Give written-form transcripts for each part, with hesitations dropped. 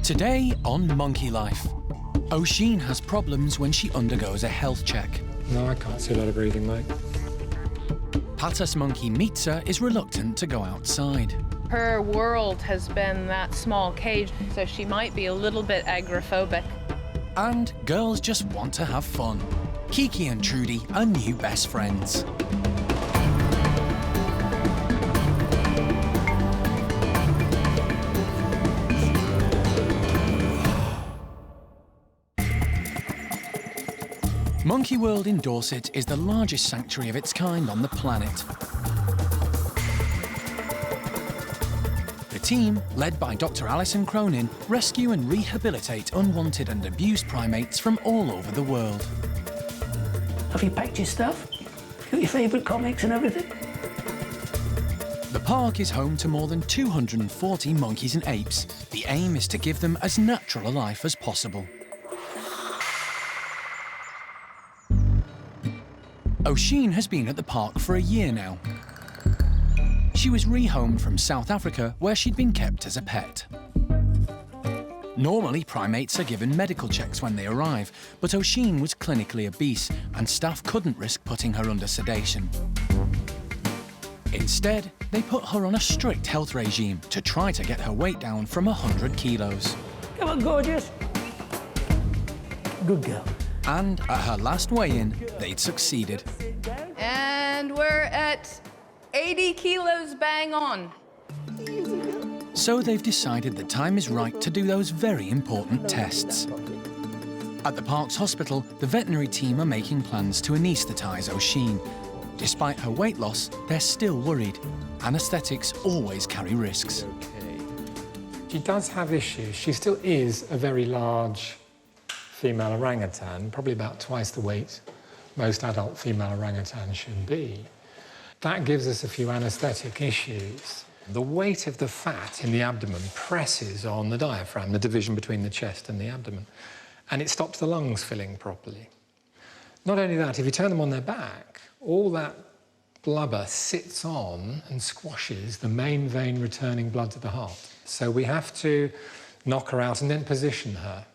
Today on Monkey Life, Oshine has problems when she undergoes a health check. No, I can't see a lot of breathing, mate. Patas monkey Mica is reluctant to go outside. Her world has been that small cage, so she might be a little bit agoraphobic. And girls just want to have fun. Kiki and Trudy are new best friends. Monkey World in Dorset is the largest sanctuary of its kind on the planet. The team, led by Dr. Alison, rescue and rehabilitate unwanted and abused primates from all over the world. Have you packed your stuff? Got your favourite comics and everything? The park is home to more than 240 monkeys and apes. The aim is to give them as natural a life as possible. Oshine has been at the park for a year now. She was rehomed from South Africa, where she'd been kept as a pet. Normally, primates are given medical checks when they arrive, but Oshine was clinically obese, and staff couldn't risk putting her under sedation. Instead, they put her on a strict health regime to try to get her weight down from 100 kilos. Come on, gorgeous. Good girl. And at her last weigh-in, they'd succeeded. And we're at 80 kilos bang on. So they've decided the time is right to do those very important tests. At the park's hospital, the veterinary team are making plans to anaesthetise Oshine. Despite her weight loss, they're still worried. Anaesthetics always carry risks. She does have issues. She still is a very large female orangutan, probably about twice the weight most adult female orangutans should be. That gives us a few anaesthetic issues. The weight of the fat in the abdomen presses on the diaphragm, the division between the chest and the abdomen, and it stops the lungs filling properly. Not only that, if you turn them on their back, all that blubber sits on and squashes the main vein returning blood to the heart. So we have to knock her out and then position her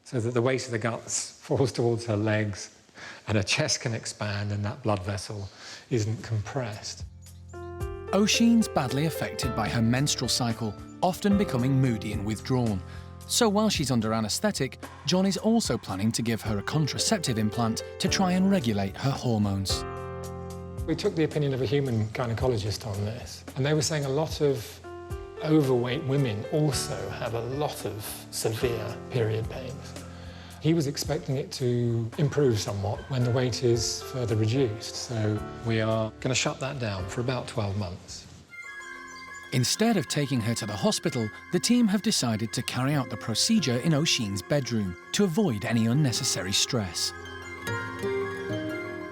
so that the weight of the guts falls towards her legs and her chest can expand and that blood vessel isn't compressed. Oshine's badly affected by her menstrual cycle, often becoming moody and withdrawn. So while she's under anaesthetic, John is also planning to give her a contraceptive implant to try and regulate her hormones. We took the opinion of a human gynecologist on this, and they were saying a lot of overweight women also have a lot of severe period pains. He was expecting it to improve somewhat when the weight is further reduced, so we are going to shut that down for about 12 months. Instead of taking her to the hospital, the team have decided to carry out the procedure in Oshine's bedroom to avoid any unnecessary stress.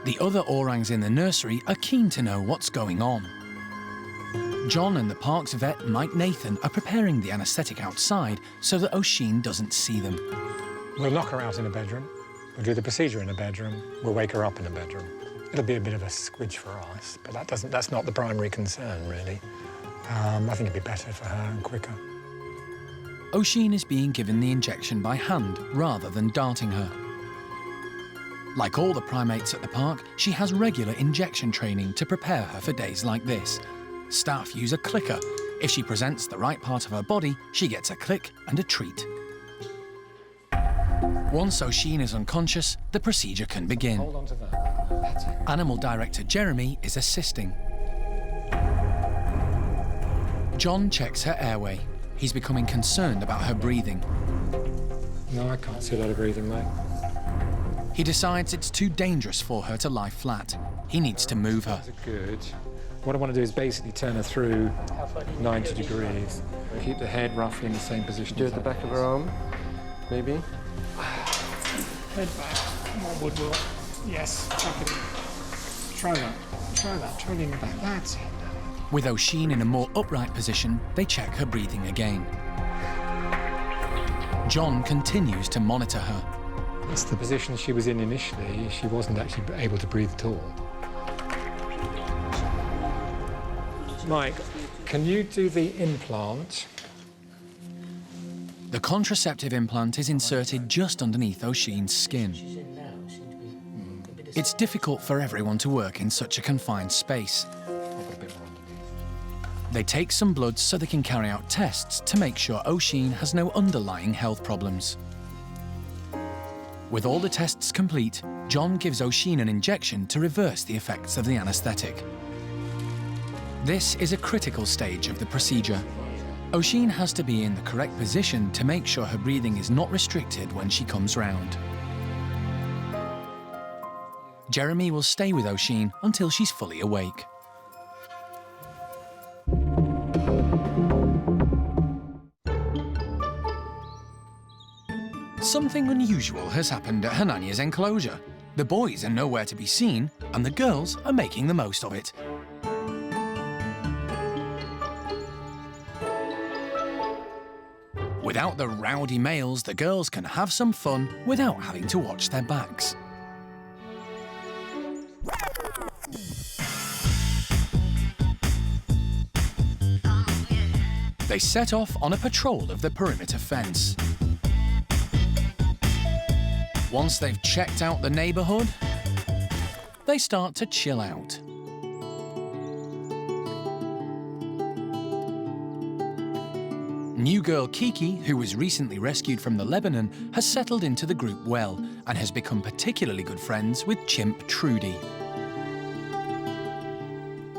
The other orangs in the nursery are keen to know what's going on. John and the park's vet, Mike Nathan, are preparing the anaesthetic outside so that Oshine doesn't see them. We'll knock her out in a bedroom, we'll do the procedure in a bedroom, we'll wake her up in a bedroom. It'll be a bit of a squidge for us, but that's not the primary concern, really. I think it'd be better for her and quicker. Oshine is being given the injection by hand rather than darting her. Like all the primates at the park, she has regular injection training to prepare her for days like this. Staff use a clicker. If she presents the right part of her body, she gets a click and a treat. Once Oshine is unconscious, the procedure can begin. Hold on to that. That's it. Animal director Jeremy is assisting. John checks her airway. He's becoming concerned about her breathing. No, I can't see a lot of breathing, mate. He decides it's too dangerous for her to lie flat. He needs to move her. That's good. What I want to do is basically turn her through 90 degrees. Keep the head roughly in the same position. Do it at the back of her arm, maybe. Head back. More wood will. Yes. Try that. Try that. Try leaning back. That's it. With Oshine in a more upright position, they check her breathing again. John continues to monitor her. It's the position she was in initially. She wasn't actually able to breathe at all. Mike, can you do the implant? The contraceptive implant is inserted just underneath Oshine's skin. It's difficult for everyone to work in such a confined space. They take some blood so they can carry out tests to make sure Oshine has no underlying health problems. With all the tests complete, John gives Oshine an injection to reverse the effects of the anaesthetic. This is a critical stage of the procedure. Oshine has to be in the correct position to make sure her breathing is not restricted when she comes round. Jeremy will stay with Oshine until she's fully awake. Something unusual has happened at Hananya's enclosure. The boys are nowhere to be seen, and the girls are making the most of it. Without the rowdy males, the girls can have some fun without having to watch their backs. They set off on a patrol of the perimeter fence. Once they've checked out the neighbourhood, they start to chill out. New girl Kiki, who was recently rescued from the Lebanon, has settled into the group well and has become particularly good friends with chimp Trudy.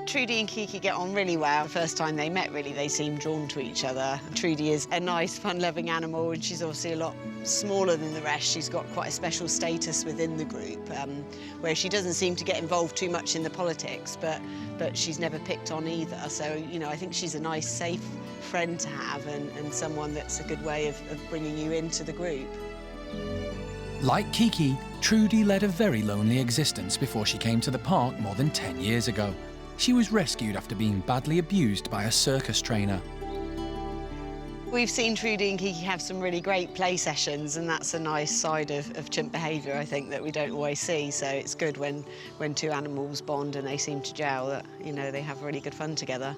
Trudy and Kiki get on really well. The first time they met, really, they seemed drawn to each other. Trudy is a nice, fun-loving animal, and she's obviously a lot smaller than the rest. She's got quite a special status within the group, where she doesn't seem to get involved too much in the politics, but she's never picked on either. So, you know, I think she's a nice, safe friend to have, and someone that's a good way of bringing you into the group. Like Kiki, Trudy led a very lonely existence before she came to the park more than 10 years ago. She was rescued after being badly abused by a circus trainer. We've seen Trudy and Kiki have some really great play sessions, and that's a nice side of chimp behaviour, I think, that we don't always see. So it's good when two animals bond and they seem to gel, that, you know, they have really good fun together.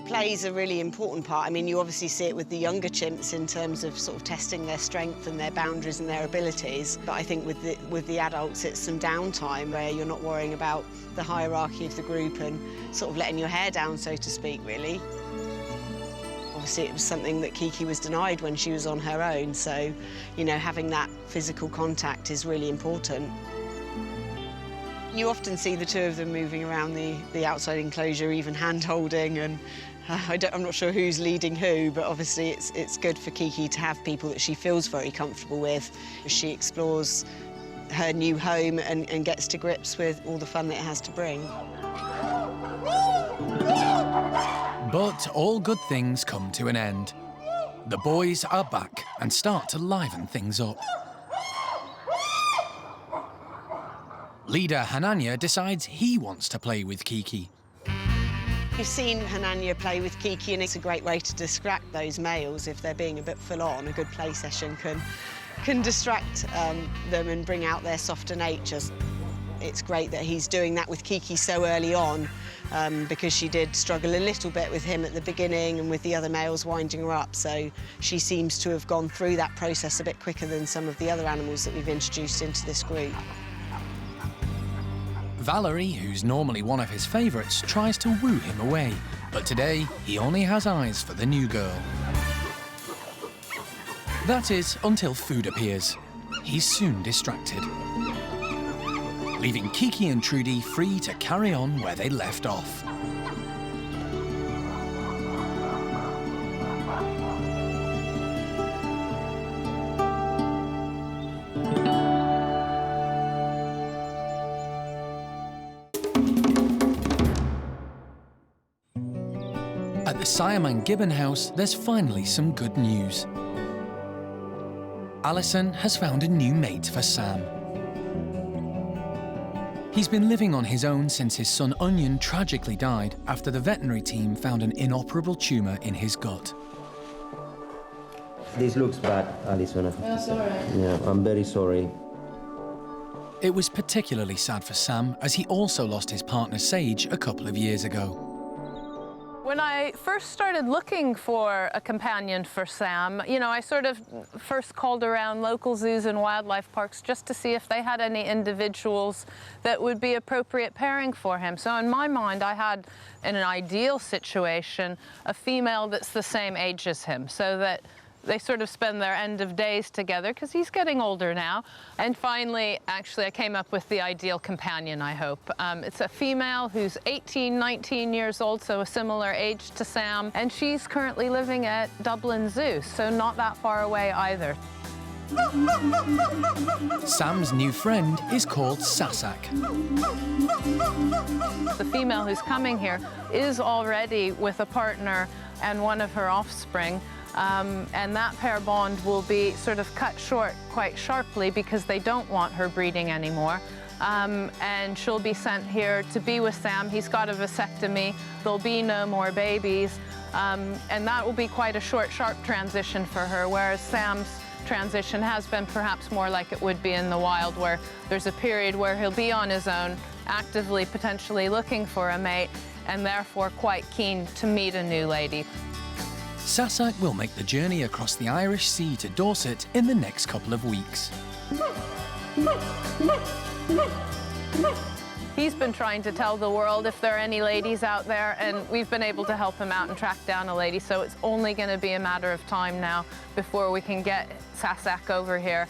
Play is a really important part. I mean, you obviously see it with the younger chimps in terms of sort of testing their strength and their boundaries and their abilities. But I think with the adults, it's some downtime where you're not worrying about the hierarchy of the group and sort of letting your hair down, so to speak, really. Obviously, it was something that Kiki was denied when she was on her own. So, you know, having that physical contact is really important. You often see the two of them moving around the outside enclosure, even hand-holding, and I'm not sure who's leading who, but obviously it's good for Kiki to have people that she feels very comfortable with as she explores her new home and gets to grips with all the fun that it has to bring. But all good things come to an end. The boys are back and start to liven things up. Leader Hananya decides he wants to play with Kiki. You've seen Hananya play with Kiki, and it's a great way to distract those males if they're being a bit full on. A good play session can distract them and bring out their softer natures. It's great that he's doing that with Kiki so early on, because she did struggle a little bit with him at the beginning and with the other males winding her up. So she seems to have gone through that process a bit quicker than some of the other animals that we've introduced into this group. Valerie, who's normally one of his favourites, tries to woo him away, but today he only has eyes for the new girl. That is, until food appears. He's soon distracted, leaving Kiki and Trudy free to carry on where they left off. At the Siamang gibbon house, there's finally some good news. Alison has found a new mate for Sam. He's been living on his own since his son Onion tragically died after the veterinary team found an inoperable tumour in his gut. This looks bad, Alison. That's all right. Yeah, I'm very sorry. It was particularly sad for Sam, as he also lost his partner Sage a couple of years ago. When I first started looking for a companion for Sam, you know, I sort of first called around local zoos and wildlife parks just to see if they had any individuals that would be appropriate pairing for him. So in my mind, I had, in an ideal situation, a female that's the same age as him, so that they sort of spend their end of days together, because he's getting older now. And finally, actually, I came up with the ideal companion, I hope. It's a female who's 18, 19 years old, so a similar age to Sam. And she's currently living at Dublin Zoo, so not that far away either. Sam's new friend is called Sasak. The female who's coming here is already with a partner and one of her offspring. And that pair bond will be sort of cut short quite sharply because they don't want her breeding anymore. And she'll be sent here to be with Sam. He's got a vasectomy. There'll be no more babies. And that will be quite a short, sharp transition for her, whereas Sam's transition has been perhaps more like it would be in the wild, where there's a period where he'll be on his own, actively, potentially looking for a mate, and therefore quite keen to meet a new lady. Sasak will make the journey across the Irish Sea to Dorset in the next couple of weeks. He's been trying to tell the world if there are any ladies out there, and we've been able to help him out and track down a lady, so it's only going to be a matter of time now before we can get Sasak over here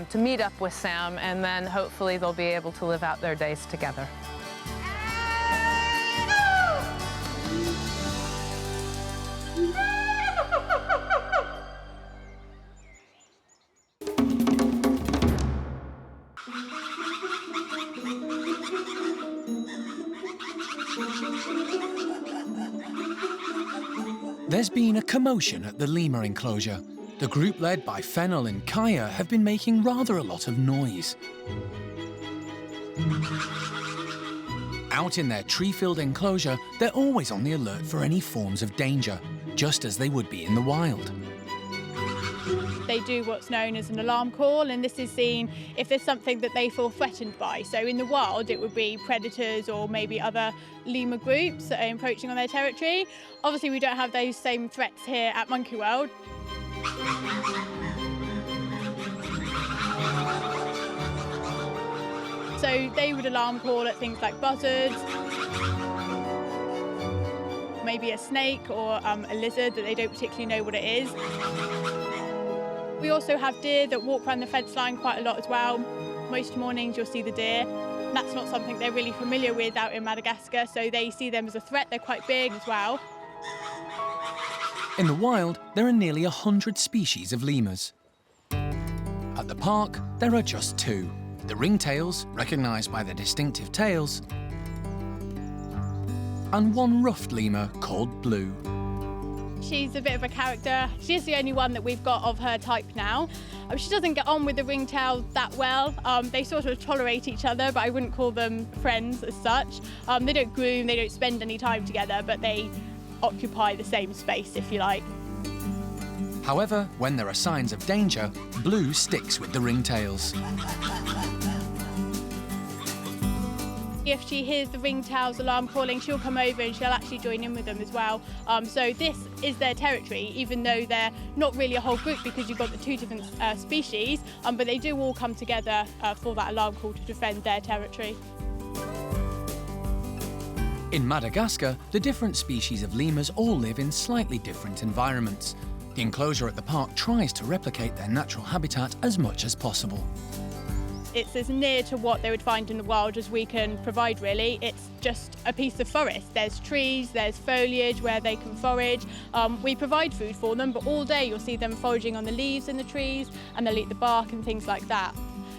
to meet up with Sam, and then hopefully they'll be able to live out their days together. There's been a commotion at the lemur enclosure. The group led by Fennel and Kaya have been making rather a lot of noise. Out in their tree-filled enclosure, they're always on the alert for any forms of danger, just as they would be in the wild. They do what's known as an alarm call, and this is seen if there's something that they feel threatened by. So in the wild, it would be predators or maybe other lemur groups that are encroaching on their territory. Obviously, we don't have those same threats here at Monkey World. So they would alarm call at things like buzzards, maybe a snake or a lizard that they don't particularly know what it is. We also have deer that walk around the fence line quite a lot as well. Most mornings you'll see the deer. That's not something they're really familiar with out in Madagascar, so they see them as a threat. They're quite big as well. In the wild, there are nearly 100 species of lemurs. At the park, there are just 2. The ringtails, recognised by their distinctive tails, and one ruffed lemur called Blue. She's a bit of a character. She's the only one that we've got of her type now. She doesn't get on with the ringtail that well. They sort of tolerate each other, but I wouldn't call them friends as such. They don't groom, they don't spend any time together, but they occupy the same space, if you like. However, when there are signs of danger, Blue sticks with the ringtails. If she hears the ringtails alarm calling, she'll come over and she'll actually join in with them as well. So this is their territory, even though they're not really a whole group because you've got the 2 different species, but they do all come together for that alarm call to defend their territory. In Madagascar, the different species of lemurs all live in slightly different environments. The enclosure at the park tries to replicate their natural habitat as much as possible. It's as near to what they would find in the wild as we can provide, really. It's just a piece of forest. There's trees, there's foliage where they can forage. We provide food for them, but all day you'll see them foraging on the leaves in the trees, and they'll eat the bark and things like that.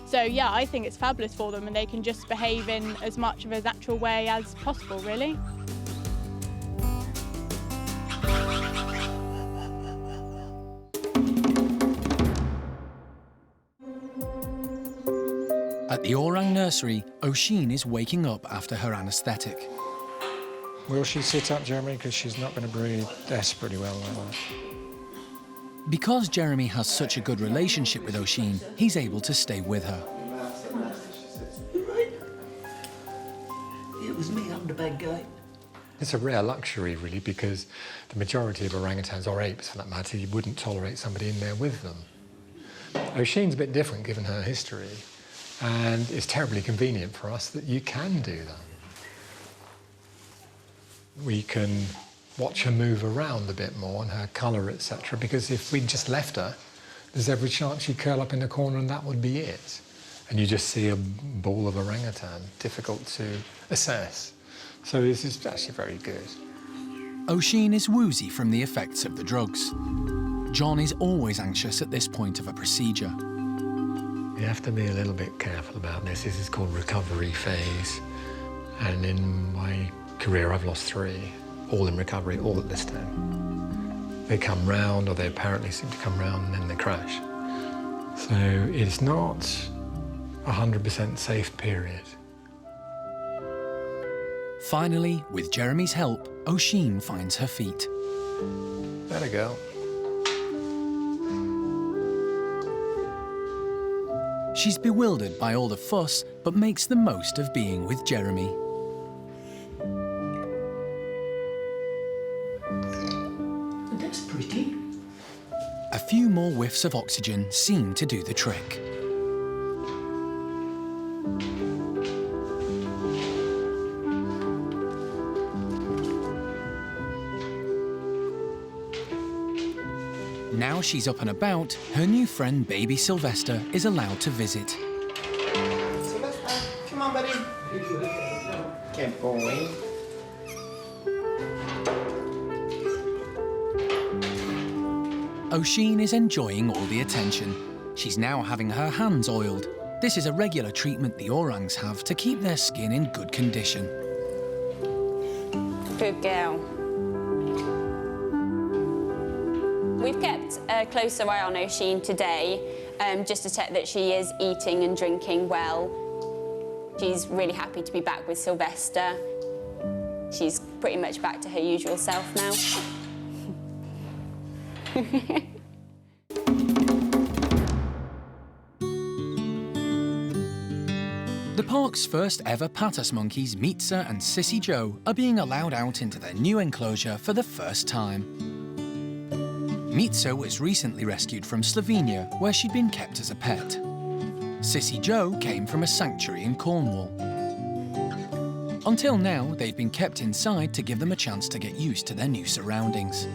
So yeah, I think it's fabulous for them, and they can just behave in as much of a natural way as possible, really. At the Orang nursery, Oshine is waking up after her anaesthetic. Will she sit up, Jeremy? Because she's not going to breathe desperately well like that. Because Jeremy has such a good relationship with Oshine, he's able to stay with her. It was me, I'm the bad guy. It's a rare luxury, really, because the majority of orangutans, or apes for that matter, you wouldn't tolerate somebody in there with them. Oshine's a bit different given her history, and it's terribly convenient for us that you can do that. We can watch her move around a bit more and her colour, etc., because if we just left her, there's every chance she'd curl up in the corner and that would be it. And you just see a ball of orangutan, difficult to assess. So this is actually very good. Oshine is woozy from the effects of the drugs. John is always anxious at this point of a procedure. You have to be a little bit careful about this. This is called recovery phase. And in my career, I've lost 3, all in recovery, all at this time. They come round, or they apparently seem to come round, and then they crash. So it's not 100% safe period. Finally, with Jeremy's help, Oshine finds her feet. There we go. She's bewildered by all the fuss, but makes the most of being with Jeremy. That's pretty. A few more whiffs of oxygen seem to do the trick. Now she's up and about, her new friend baby Silvestre is allowed to visit. Silvestre, come on, buddy. Good boy. Oshine is enjoying all the attention. She's now having her hands oiled. This is a regular treatment the orangs have to keep their skin in good condition. Good girl. We've kept a closer eye on Oshine today, just to check that she is eating and drinking well. She's really happy to be back with Silvestre. She's pretty much back to her usual self now. The park's first ever patas monkeys, Mica and Sissy Joe, are being allowed out into their new enclosure for the first time. Mica was recently rescued from Slovenia, where she'd been kept as a pet. Sissy Joe came from a sanctuary in Cornwall. Until now, they've been kept inside to give them a chance to get used to their new surroundings.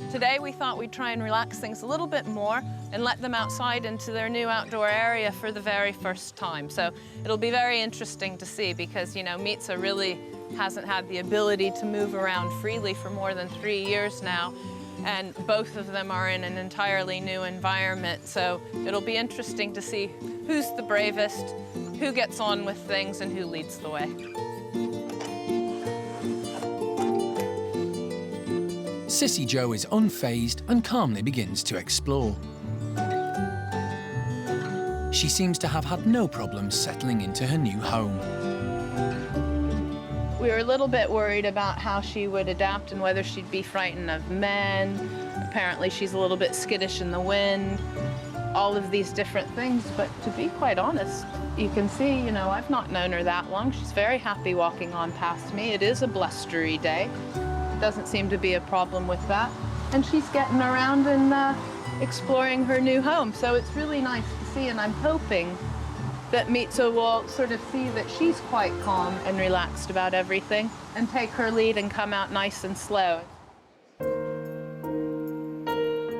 Today we thought we'd try and relax things a little bit more and let them outside into their new outdoor area for the very first time. So it'll be very interesting to see because, you know, Mica really hasn't had the ability to move around freely for more than 3 years now. And both of them are in an entirely new environment. So it'll be interesting to see who's the bravest, who gets on with things, and who leads the way. Sissy Joe is unfazed and calmly begins to explore. She seems to have had no problems settling into her new home. We were a little bit worried about how she would adapt and whether she'd be frightened of men. Apparently she's a little bit skittish in the wind, all of these different things. But to be quite honest, you can see, you know, I've not known her that long. She's very happy walking on past me. It is a blustery day. Doesn't seem to be a problem with that. And she's getting around and exploring her new home. So it's really nice to see, and I'm hoping that Mica will sort of see that she's quite calm and relaxed about everything and take her lead and come out nice and slow.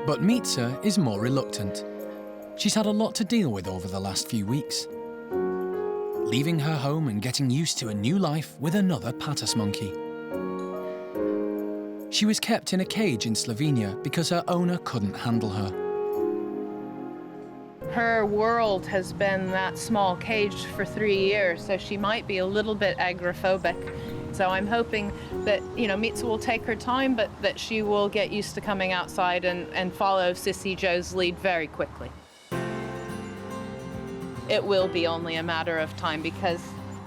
But Mica is more reluctant. She's had a lot to deal with over the last few weeks. Leaving her home and getting used to a new life with another patas monkey. She was kept in a cage in Slovenia because her owner couldn't handle her. Her world has been that small cage for 3 years, so she might be a little bit agoraphobic. So I'm hoping that, you know, Mica will take her time, but that she will get used to coming outside and follow Sissy Joe's lead very quickly. It will be only a matter of time because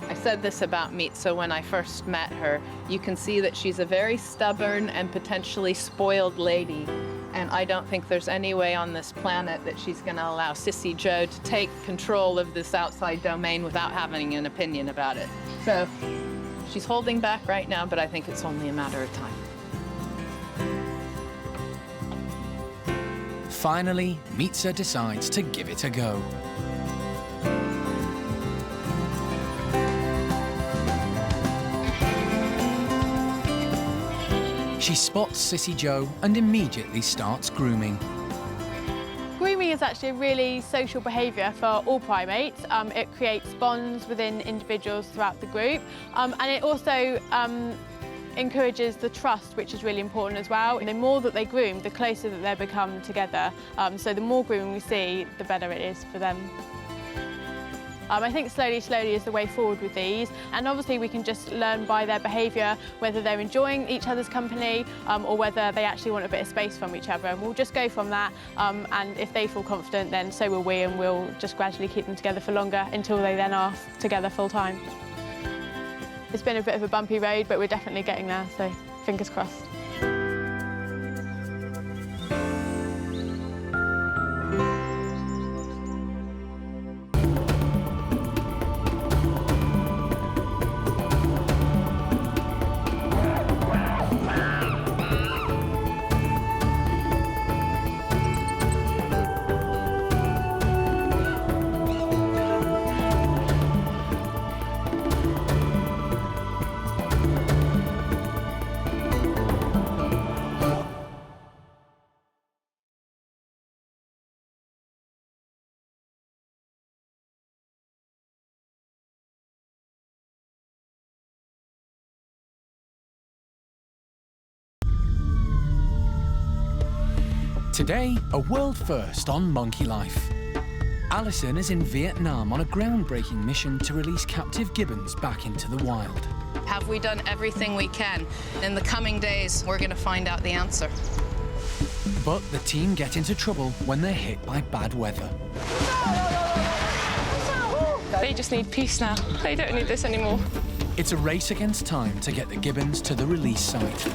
I said this about Mica when I first met her. You can see that she's a very stubborn and potentially spoiled lady. And I don't think there's any way on this planet that she's going to allow Sissy Joe to take control of this outside domain without having an opinion about it. So She's holding back right now, but I think it's only a matter of time. Finally, Mica decides to give it a go. She spots Sissy Joe and immediately starts grooming. Grooming is actually a really social behaviour for all primates. It creates bonds within individuals throughout the group, and it also encourages the trust, which is really important as well. And the more that they groom, the closer that they become together. So the more grooming we see, the better it is for them. I think slowly is the way forward with these, and obviously we can just learn by their behaviour whether they're enjoying each other's company or whether they actually want a bit of space from each other, and we'll just go from that, and if they feel confident then so will we, and we'll just gradually keep them together for longer until they then are together full time. It's been a bit of a bumpy road, but we're definitely getting there, so fingers crossed. Today, a world first on Monkey Life. Alison is in Vietnam on a groundbreaking mission to release captive gibbons back into the wild. Have we done everything we can? In the coming days, we're going to find out the answer. But the team get into trouble when they're hit by bad weather. They just need peace now. They don't need this anymore. It's a race against time to get the gibbons to the release site.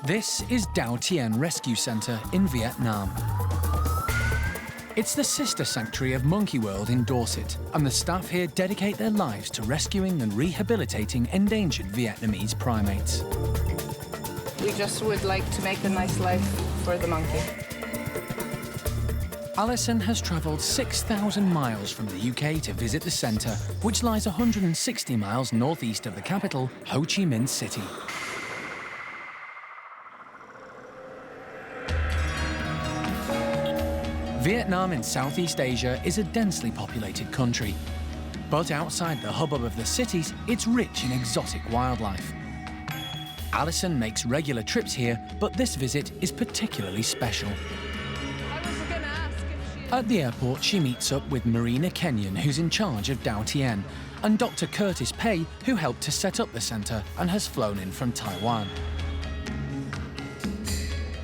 This is Dao Tien Rescue Centre in Vietnam. It's the sister sanctuary of Monkey World in Dorset, and the staff here dedicate their lives to rescuing and rehabilitating endangered Vietnamese primates. We just would like to make a nice life for the monkey. Alison has travelled 6,000 miles from the UK to visit the centre, which lies 160 miles northeast of the capital, Ho Chi Minh City. Vietnam in Southeast Asia is a densely populated country. But outside the hubbub of the cities, it's rich in exotic wildlife. Alison makes regular trips here, but this visit is particularly special. At the airport, she meets up with Marina Kenyon, who's in charge of Dao Tien, and Dr. Curtis Pei, who helped to set up the centre and has flown in from Taiwan.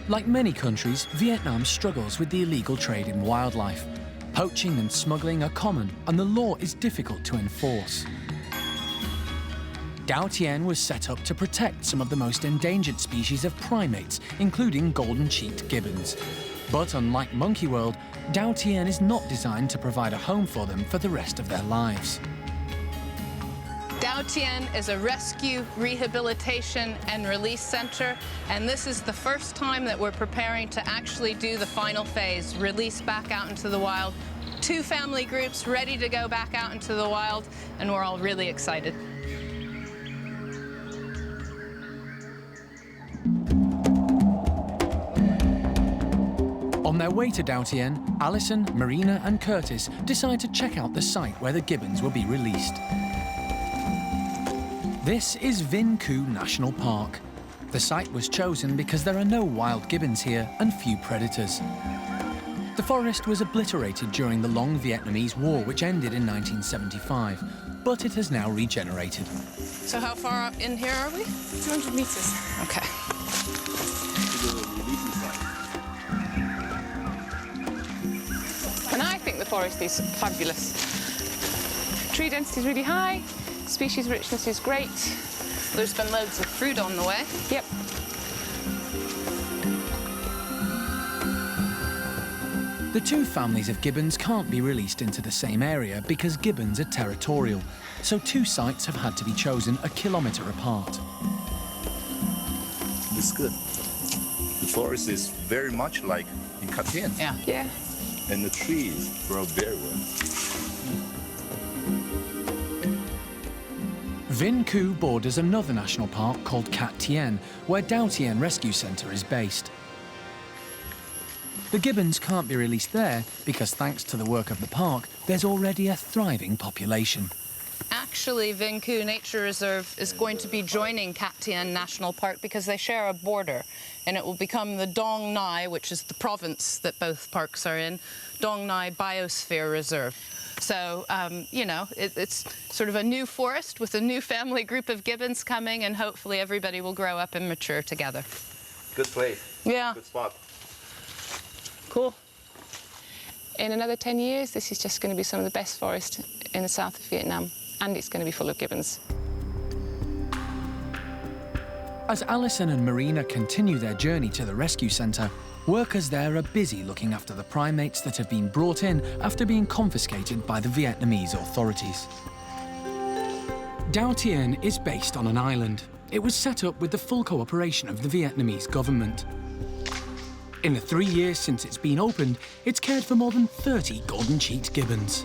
Like many countries, Vietnam struggles with the illegal trade in wildlife. Poaching and smuggling are common, and the law is difficult to enforce. Dao Tien was set up to protect some of the most endangered species of primates, including golden-cheeked gibbons. But unlike Monkey World, Dao Tien is not designed to provide a home for them for the rest of their lives. Dao Tien is a rescue, rehabilitation and release centre, and this is the first time that we're preparing to actually do the final phase, release back out into the wild. 2 family groups ready to go back out into the wild, and we're all really excited. On their way to Dao Tien, Alison, Marina and Curtis decide to check out the site where the gibbons will be released. This is Vinh Cu National Park. The site was chosen because there are no wild gibbons here and few predators. The forest was obliterated during the long Vietnamese War, which ended in 1975, but it has now regenerated. So how far in here are we? 200 meters. Okay. And I think the forest is fabulous. Tree density is really high. Species richness is great. There's been loads of fruit on the way. Yep. The two families of gibbons can't be released into the same area because gibbons are territorial, so two sites have had to be chosen a kilometre apart. It's good. The forest is very much like in Capuchin. Yeah. Yeah. And the trees grow very well. Vinh Khu borders another national park called Cat Tien, where Dao Tien Rescue Centre is based. The gibbons can't be released there because, thanks to the work of the park, there's already a thriving population. Actually, Vinh Khu Nature Reserve is going to be joining Cat Tien National Park because they share a border, and it will become the Dong Nai, which is the province that both parks are in, Dong Nai Biosphere Reserve. So, you know, it's sort of a new forest with a new family group of gibbons coming, and hopefully everybody will grow up and mature together. Good place. Yeah. Good spot. Cool. In another 10 years, this is just going to be some of the best forest in the south of Vietnam, and it's going to be full of gibbons. As Alison and Marina continue their journey to the rescue centre, workers there are busy looking after the primates that have been brought in after being confiscated by the Vietnamese authorities. Dao Tien is based on an island. It was set up with the full cooperation of the Vietnamese government. In the 3 years since it's been opened, it's cared for more than 30 golden-cheeked gibbons.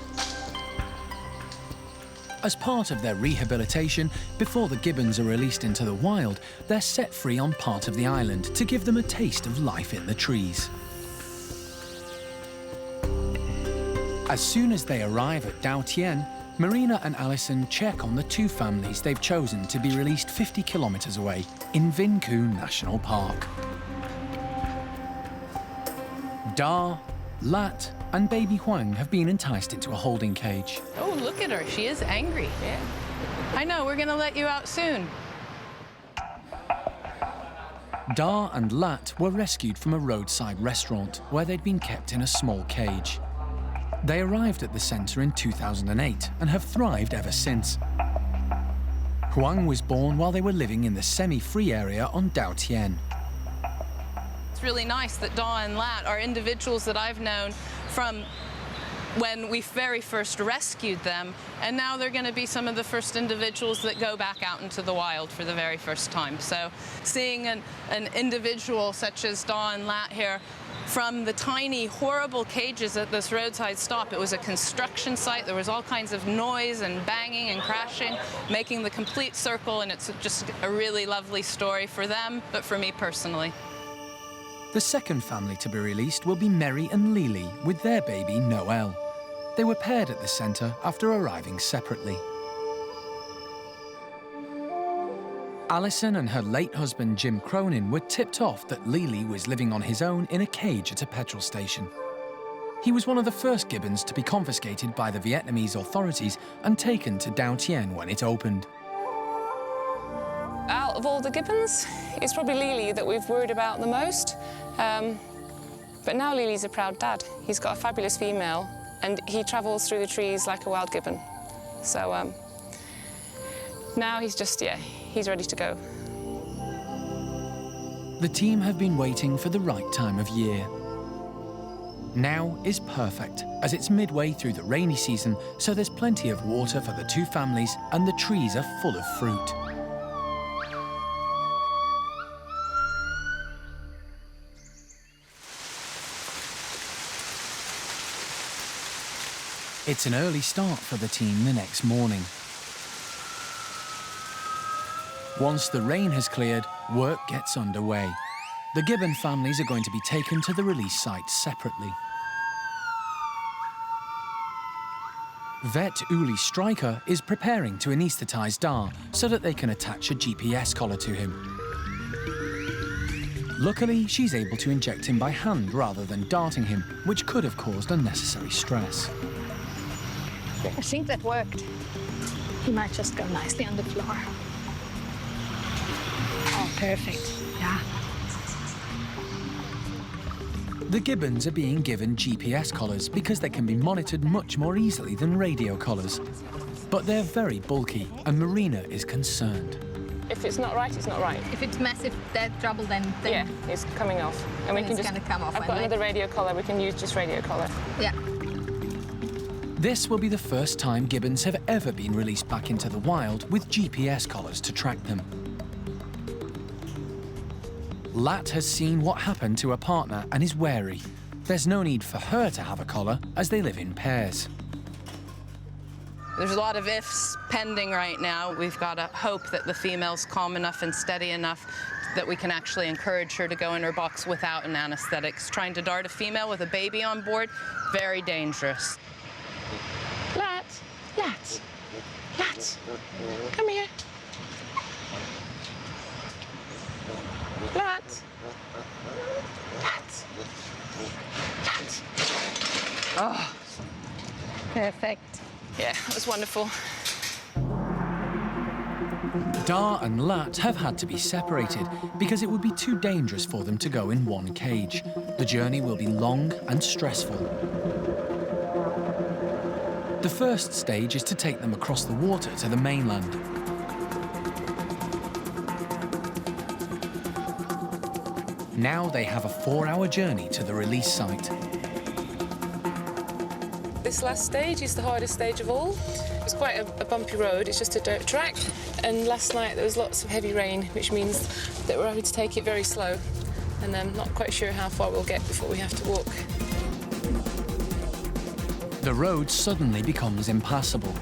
As part of their rehabilitation, before the gibbons are released into the wild, they're set free on part of the island to give them a taste of life in the trees. As soon as they arrive at Dao Tien, Marina and Alison check on the two families they've chosen to be released 50 kilometres away in Vinh Khu National Park. Da, Lat and baby Huang have been enticed into a holding cage. Oh, look at her. She is angry. Yeah. I know, we're going to let you out soon. Da and Lat were rescued from a roadside restaurant where they'd been kept in a small cage. They arrived at the centre in 2008 and have thrived ever since. Huang was born while they were living in the semi-free area on Dao Tien. It's really nice that Da and Lat are individuals that I've known from when we very first rescued them, and now they're going to be some of the first individuals that go back out into the wild for the very first time. So seeing an individual such as Da and Lat here from the tiny, horrible cages at this roadside stop. It was a construction site. There was all kinds of noise and banging and crashing, making the complete circle, and it's just a really lovely story for them, but for me personally. The second family to be released will be Mary and Lily with their baby Noel. They were paired at the centre after arriving separately. Alison and her late husband Jim Cronin were tipped off that Lily was living on his own in a cage at a petrol station. He was one of the first gibbons to be confiscated by the Vietnamese authorities and taken to Dao Tien when it opened. Out of all the gibbons, it's probably Lily that we've worried about the most. But now Lily's a proud dad. He's got a fabulous female, and he travels through the trees like a wild gibbon. So now he's just, he's ready to go. The team have been waiting for the right time of year. Now is perfect, as it's midway through the rainy season, so there's plenty of water for the two families and the trees are full of fruit. It's an early start for the team the next morning. Once the rain has cleared, work gets underway. The gibbon families are going to be taken to the release site separately. Vet Uli Stryker is preparing to anaesthetise Da so that they can attach a GPS collar to him. Luckily, she's able to inject him by hand rather than darting him, which could have caused unnecessary stress. I think that worked. He might just go nicely on the floor. Oh, perfect. Yeah. The gibbons are being given GPS collars because they can be monitored much more easily than radio collars. But they're very bulky, and Marina is concerned. If it's not right, it's not right. If it's massive trouble, then yeah, it's coming off. And we can just. Gonna come off. I've got another radio collar. We can use just radio collar. Yeah. This will be the first time gibbons have ever been released back into the wild with GPS collars to track them. Lat has seen what happened to a partner and is wary. There's no need for her to have a collar as they live in pairs. There's a lot of ifs pending right now. We've got to hope that the female's calm enough and steady enough that we can actually encourage her to go in her box without an anesthetic. Trying to dart a female with a baby on board, very dangerous. Lat, Lat, Lat, come here. Lat, Lat, Lat. Oh, perfect. Yeah, that was wonderful. Dar and Lat have had to be separated because it would be too dangerous for them to go in one cage. The journey will be long and stressful. The first stage is to take them across the water to the mainland. Now they have a 4-hour journey to the release site. This last stage is the hardest stage of all. It's quite a bumpy road, it's just a dirt track. And last night there was lots of heavy rain, which means that we're having to take it very slow. And I'm not quite sure how far we'll get before we have to walk. The road suddenly becomes impassable.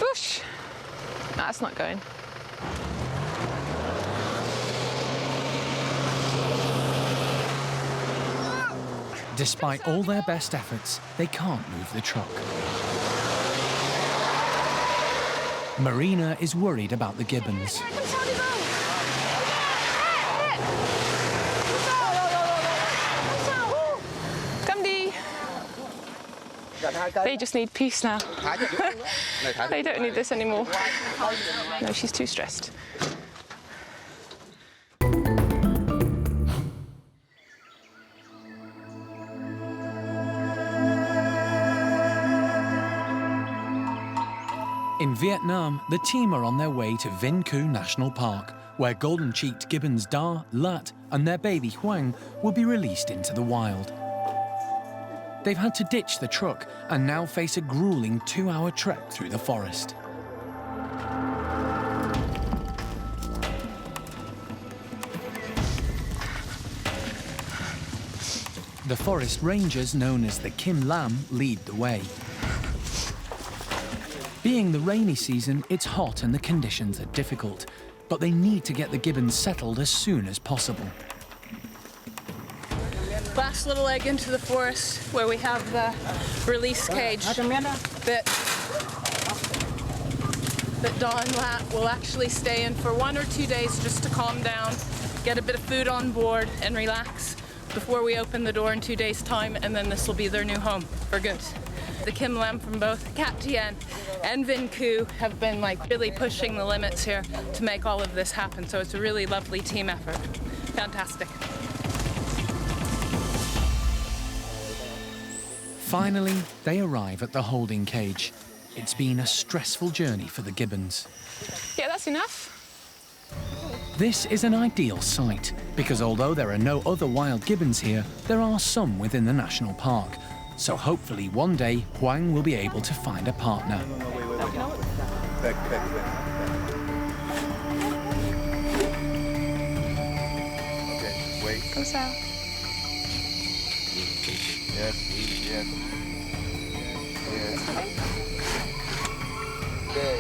Whoosh! No, that's not going. Despite all their best efforts, they can't move the truck. Marina is worried about the gibbons. Come, Dee. They just need peace now. They don't need this anymore. No, she's too stressed. In Vietnam, the team are on their way to Vinh Cu National Park, where golden-cheeked gibbons Dar, Lat and their baby Huang will be released into the wild. They've had to ditch the truck and now face a grueling 2-hour trek through the forest. The forest rangers, known as the Kim Lam, lead the way. Being the rainy season, it's hot and the conditions are difficult, but they need to get the gibbons settled as soon as possible. Last little leg into the forest where we have the release cage that Dawn and Lat will actually stay in for 1 or 2 days just to calm down, get a bit of food on board and relax before we open the door in 2 days' time, and then this will be their new home for good. The Kim Lam from both Capuchin and Vinh Cu have been really pushing the limits here to make all of this happen. So it's a really lovely team effort. Fantastic. Finally, they arrive at the holding cage. It's been a stressful journey for the gibbons. Yeah, that's enough. This is an ideal site because although there are no other wild gibbons here, there are some within the national park. So hopefully one day Huang will be able to find a partner. Back. Okay, wait. Go south. Yes. Okay.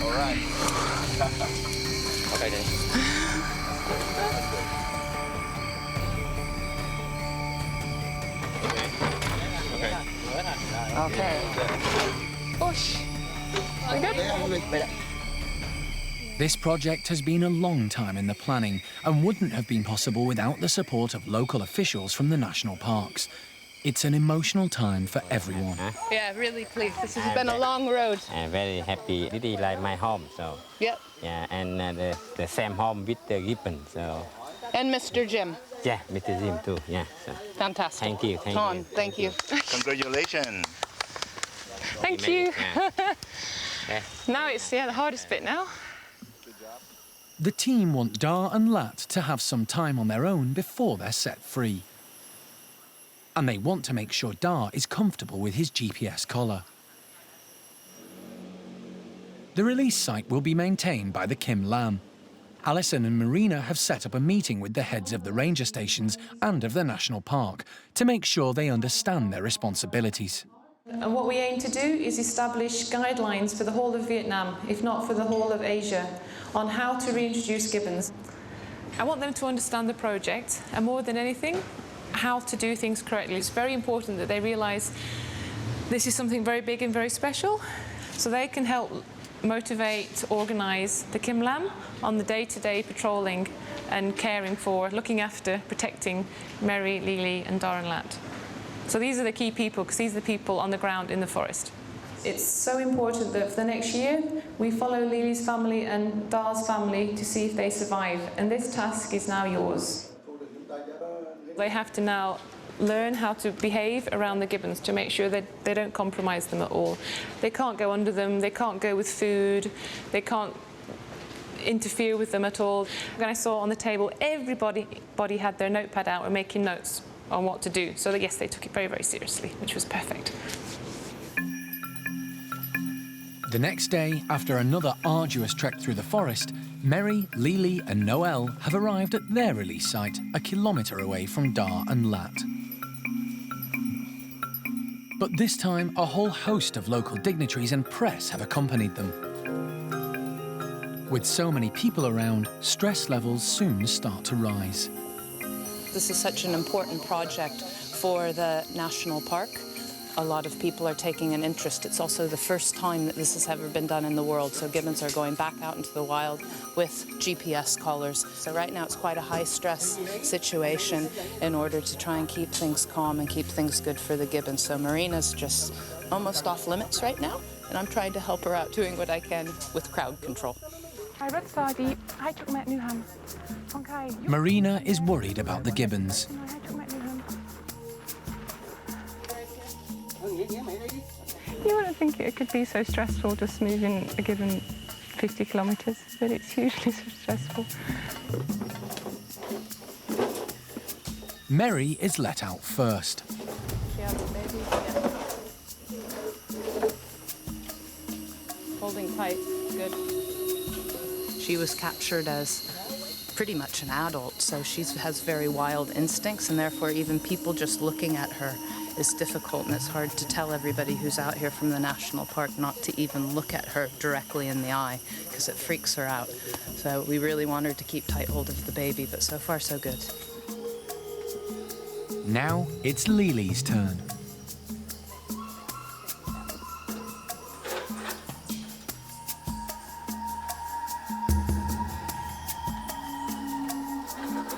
All right. Okay, then. Okay. Push. We good? This project has been a long time in the planning and wouldn't have been possible without the support of local officials from the national parks. It's an emotional time for everyone. Yeah, really pleased. This has been a long road. I'm very happy. This is like my home, so. Yep. Yeah, and the same home with the gibbon, so. And Mr. Jim. Yeah, Mr. Jim too. Yeah. So. Fantastic. Thank you. Thank you. Congratulations. Thank you. Now it's, the hardest bit now. The team want Dar and Lat to have some time on their own before they're set free. And they want to make sure Dar is comfortable with his GPS collar. The release site will be maintained by the Kim Lam. Alison and Marina have set up a meeting with the heads of the ranger stations and of the national park to make sure they understand their responsibilities. And what we aim to do is establish guidelines for the whole of Vietnam, if not for the whole of Asia, on how to reintroduce gibbons. I want them to understand the project, and more than anything, how to do things correctly. It's very important that they realise this is something very big and very special, so they can help motivate, organise the Kim Lam on the day-to-day patrolling and caring for, looking after, protecting Mary, Lily and Dar and Lat. So these are the key people, because these are the people on the ground in the forest. It's so important that for the next year we follow Lily's family and Dar's family to see if they survive, and this task is now yours. They have to now learn how to behave around the gibbons to make sure that they don't compromise them at all. They can't go under them, they can't go with food, they can't interfere with them at all. When I saw on the table, everybody had their notepad out and making notes on what to do. So that, yes, they took it very, very seriously, which was perfect. The next day, after another arduous trek through the forest, Mary, Lily and Noel have arrived at their release site, a kilometre away from Dar and Lat. But this time, a whole host of local dignitaries and press have accompanied them. With so many people around, stress levels soon start to rise. This is such an important project for the national park. A lot of people are taking an interest. It's also the first time that this has ever been done in the world, so gibbons are going back out into the wild with GPS collars. So right now it's quite a high-stress situation in order to try and keep things calm and keep things good for the gibbons. So Marina's just almost off limits right now, and I'm trying to help her out doing what I can with crowd control. Marina is worried about the gibbons. You wouldn't think it could be so stressful just moving a gibbon 50 kilometres, but it's usually so stressful. Mary is let out first. Holding tight, good. She was captured as pretty much an adult, so she has very wild instincts, and therefore even people just looking at her is difficult, and it's hard to tell everybody who's out here from the national park not to even look at her directly in the eye, because it freaks her out. So we really want her to keep tight hold of the baby, but so far so good. Now it's Lily's turn.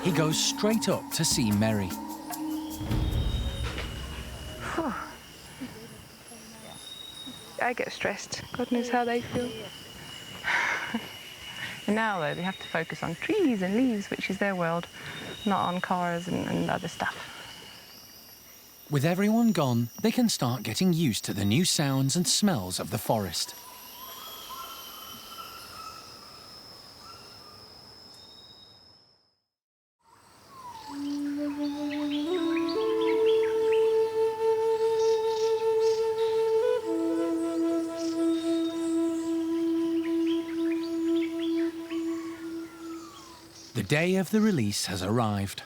He goes straight up to see Mary. I get stressed. God knows how they feel. And now, though, they have to focus on trees and leaves, which is their world, not on cars and other stuff. With everyone gone, they can start getting used to the new sounds and smells of the forest. The day of the release has arrived.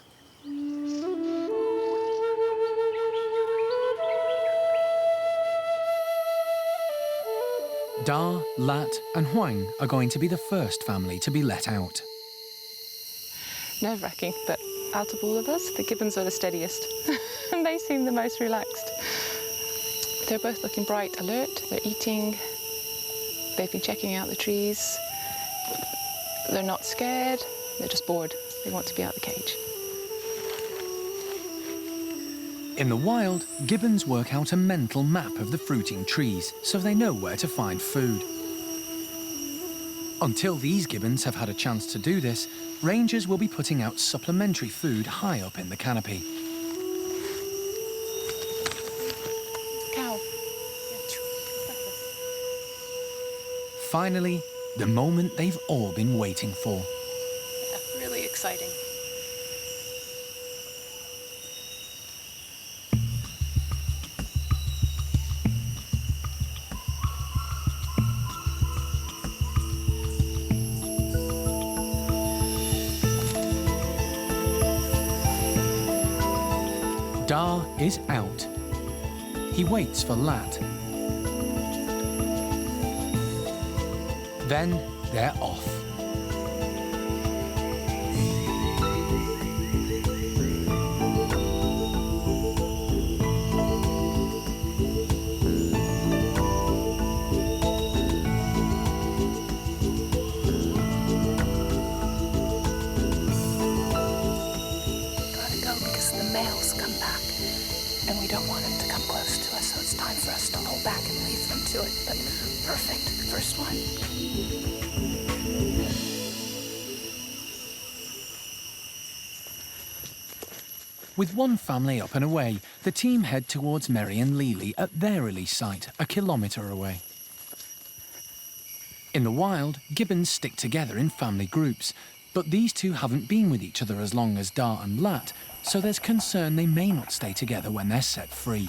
Dar, Lat and Huang are going to be the first family to be let out. Nerve-wracking, but out of all of us, the gibbons are the steadiest. And they seem the most relaxed. They're both looking bright, alert, they're eating, they've been checking out the trees. They're not scared, they're just bored. They want to be out of the cage. In the wild, gibbons work out a mental map of the fruiting trees so they know where to find food. Until these gibbons have had a chance to do this, rangers will be putting out supplementary food high up in the canopy. Cow. finally, the moment they've all been waiting for. Really exciting. Dar is out. He waits for Lat. Then they're off. Gotta go because the males come back and we don't want them to come close to us, so it's time for us to pull back and leave them to it. But perfect, first one. With one family up and away, the team head towards Mary and Lily at their release site, a kilometre away. In the wild, gibbons stick together in family groups, but these two haven't been with each other as long as Dar and Lat, so there's concern they may not stay together when they're set free.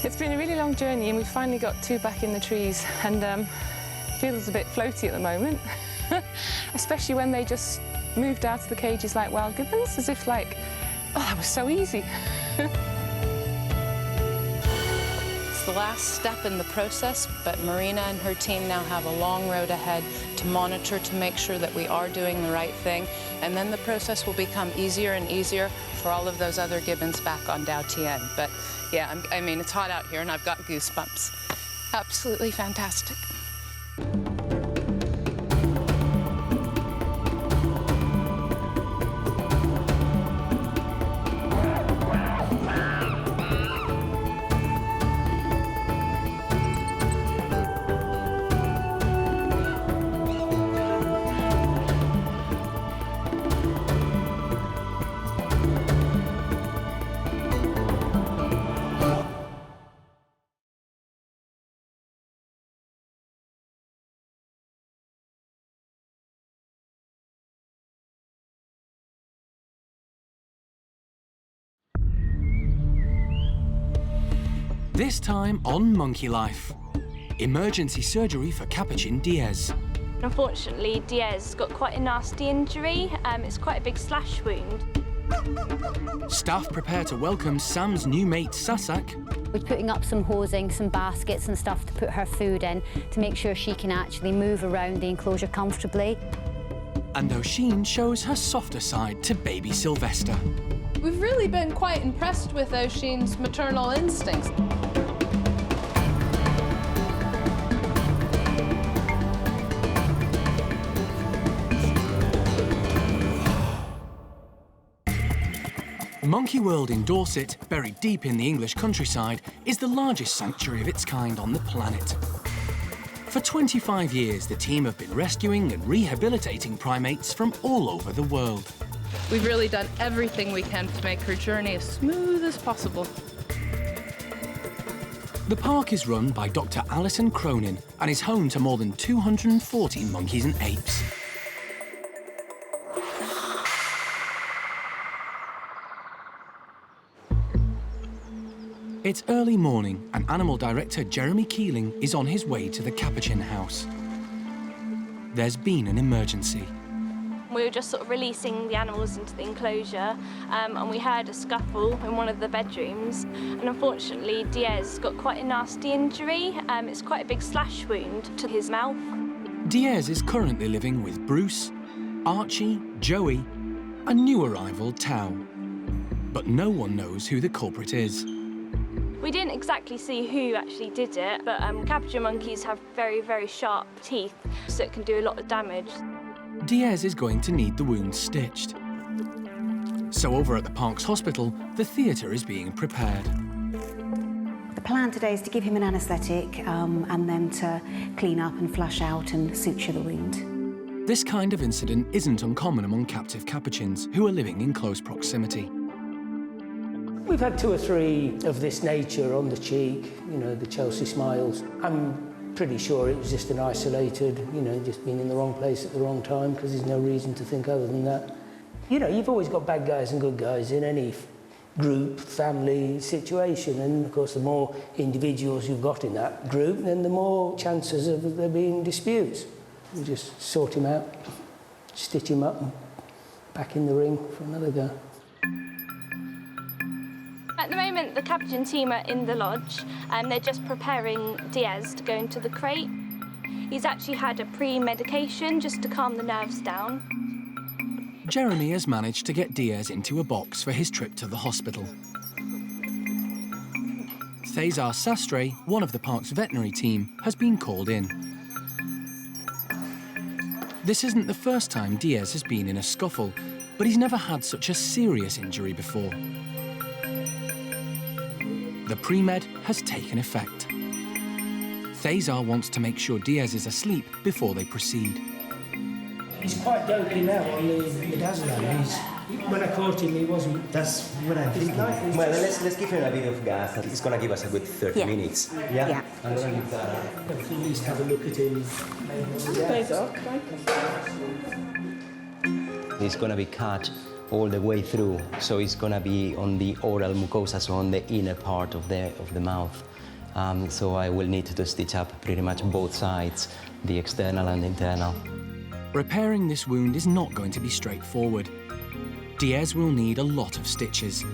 It's been a really long journey and we've finally got two back in the trees and feels a bit floaty at the moment, especially when they just moved out of the cages like wild gibbons, as if like, oh, that was so easy. It's the last step in the process, but Marina and her team now have a long road ahead to monitor to make sure that we are doing the right thing, and then the process will become easier and easier for all of those other gibbons back on Dao Tien. But yeah, I mean, it's hot out here and I've got goosebumps. Absolutely fantastic. This time on Monkey Life. Emergency surgery for Capuchin Diez. Unfortunately, Diez got quite a nasty injury. It's quite a big slash wound. Staff prepare to welcome Sam's new mate, Sasak. We're putting up some hosing, some baskets and stuff to put her food in to make sure she can actually move around the enclosure comfortably. And Oshine shows her softer side to baby Silvestre. We've really been quite impressed with Oshine's maternal instincts. Monkey World in Dorset, buried deep in the English countryside, is the largest sanctuary of its kind on the planet. For 25 years, the team have been rescuing and rehabilitating primates from all over the world. We've really done everything we can to make her journey as smooth as possible. The park is run by Dr. Alison and is home to more than 240 monkeys and apes. It's early morning and Animal Director Jeremy Keeling is on his way to the Capuchin house. There's been an emergency. We were just sort of releasing the animals into the enclosure and we heard a scuffle in one of the bedrooms, and unfortunately Diez got quite a nasty injury. It's quite a big slash wound to his mouth. Diez is currently living with Bruce, Archie, Joey and new arrival Tao. But no one knows who the culprit is. We didn't exactly see who actually did it, but capuchin monkeys have very, very sharp teeth, so it can do a lot of damage. Diez is going to need the wound stitched. So over at the park's hospital, the theatre is being prepared. The plan today is to give him an anaesthetic and then to clean up and flush out and suture the wound. This kind of incident isn't uncommon among captive capuchins who are living in close proximity. We've had 2 or 3 of this nature on the cheek, you know, the Chelsea smiles. I'm pretty sure it was just an isolated, you know, just being in the wrong place at the wrong time, because there's no reason to think other than that. You know, you've always got bad guys and good guys in any group, family situation, and of course the more individuals you've got in that group, then the more chances of there being disputes. You just sort him out, stitch him up and back in the ring for another go. At the moment, the Capuchin team are in the lodge and they're just preparing Diez to go into the crate. He's actually had a pre-medication just to calm the nerves down. Jeremy has managed to get Diez into a box for his trip to the hospital. Cesar Sastre, one of the park's veterinary team, has been called in. This isn't the first time Diez has been in a scuffle, but he's never had such a serious injury before. The pre-med has taken effect. Cesar wants to make sure Diez is asleep before they proceed. He's quite dopey now on the midazolam. When I caught him, he wasn't. That's what I'm thinking. Well, let's give him a bit of gas. It's going to give us a good 30 minutes. Yeah? I'm going to give that up. At least have a look at him. It's going to be cut all the way through, so it's going to be on the oral mucosa, so on the inner part of the mouth. So I will need to stitch up pretty much both sides, the external and internal. Repairing this wound is not going to be straightforward. Diez will need a lot of stitches.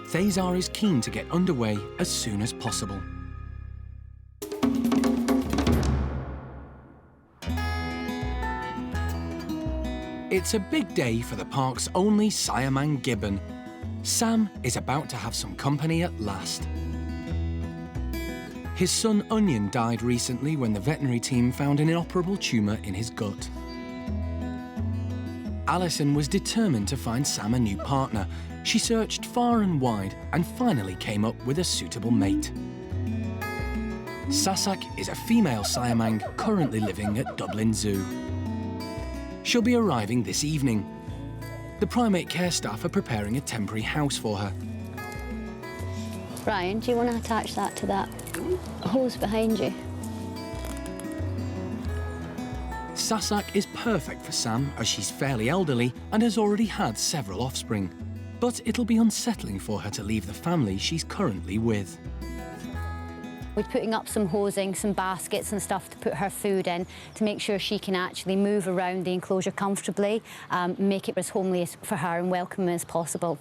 Cesar is keen to get underway as soon as possible. It's a big day for the park's only siamang gibbon. Sam is about to have some company at last. His son Onion died recently when the veterinary team found an inoperable tumour in his gut. Alison was determined to find Sam a new partner. She searched far and wide and finally came up with a suitable mate. Sasak is a female siamang currently living at Dublin Zoo. She'll be arriving this evening. The primate care staff are preparing a temporary house for her. Bryan, do you want to attach that to that hose behind you? Sasak is perfect for Sam as she's fairly elderly and has already had several offspring. But it'll be unsettling for her to leave the family she's currently with. We're putting up some hosing, some baskets and stuff to put her food in to make sure she can actually move around the enclosure comfortably, make it as homely for her and welcoming as possible.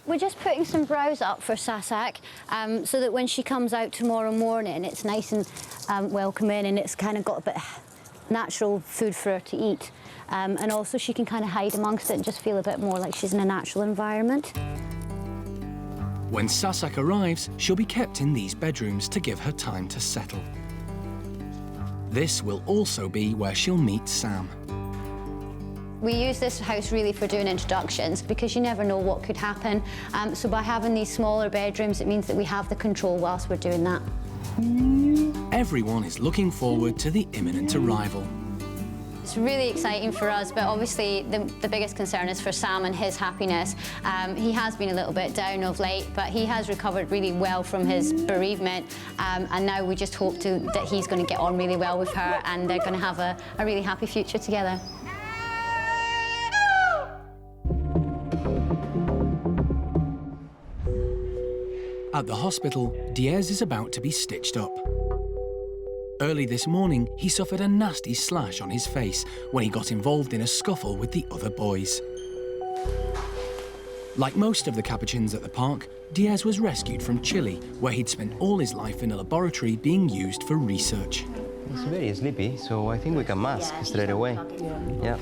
We're just putting some browse up for Sasak so that when she comes out tomorrow morning, it's nice and welcoming and it's kind of got a bit of natural food for her to eat. And also she can kind of hide amongst it and just feel a bit more like she's in a natural environment. When Sasak arrives, she'll be kept in these bedrooms to give her time to settle. This will also be where she'll meet Sam. We use this house really for doing introductions because you never know what could happen. So by having these smaller bedrooms, it means that we have the control whilst we're doing that. Everyone is looking forward to the imminent arrival. It's really exciting for us, but obviously the biggest concern is for Sam and his happiness. He has been a little bit down of late, but he has recovered really well from his bereavement, and now we just hope that he's going to get on really well with her and they're going to have a really happy future together. At the hospital, Diez is about to be stitched up. Early this morning, he suffered a nasty slash on his face when he got involved in a scuffle with the other boys. Like most of the capuchins at the park, Diez was rescued from Chile, where he'd spent all his life in a laboratory being used for research. He's very sleepy, so I think we can mask straight away. Yeah.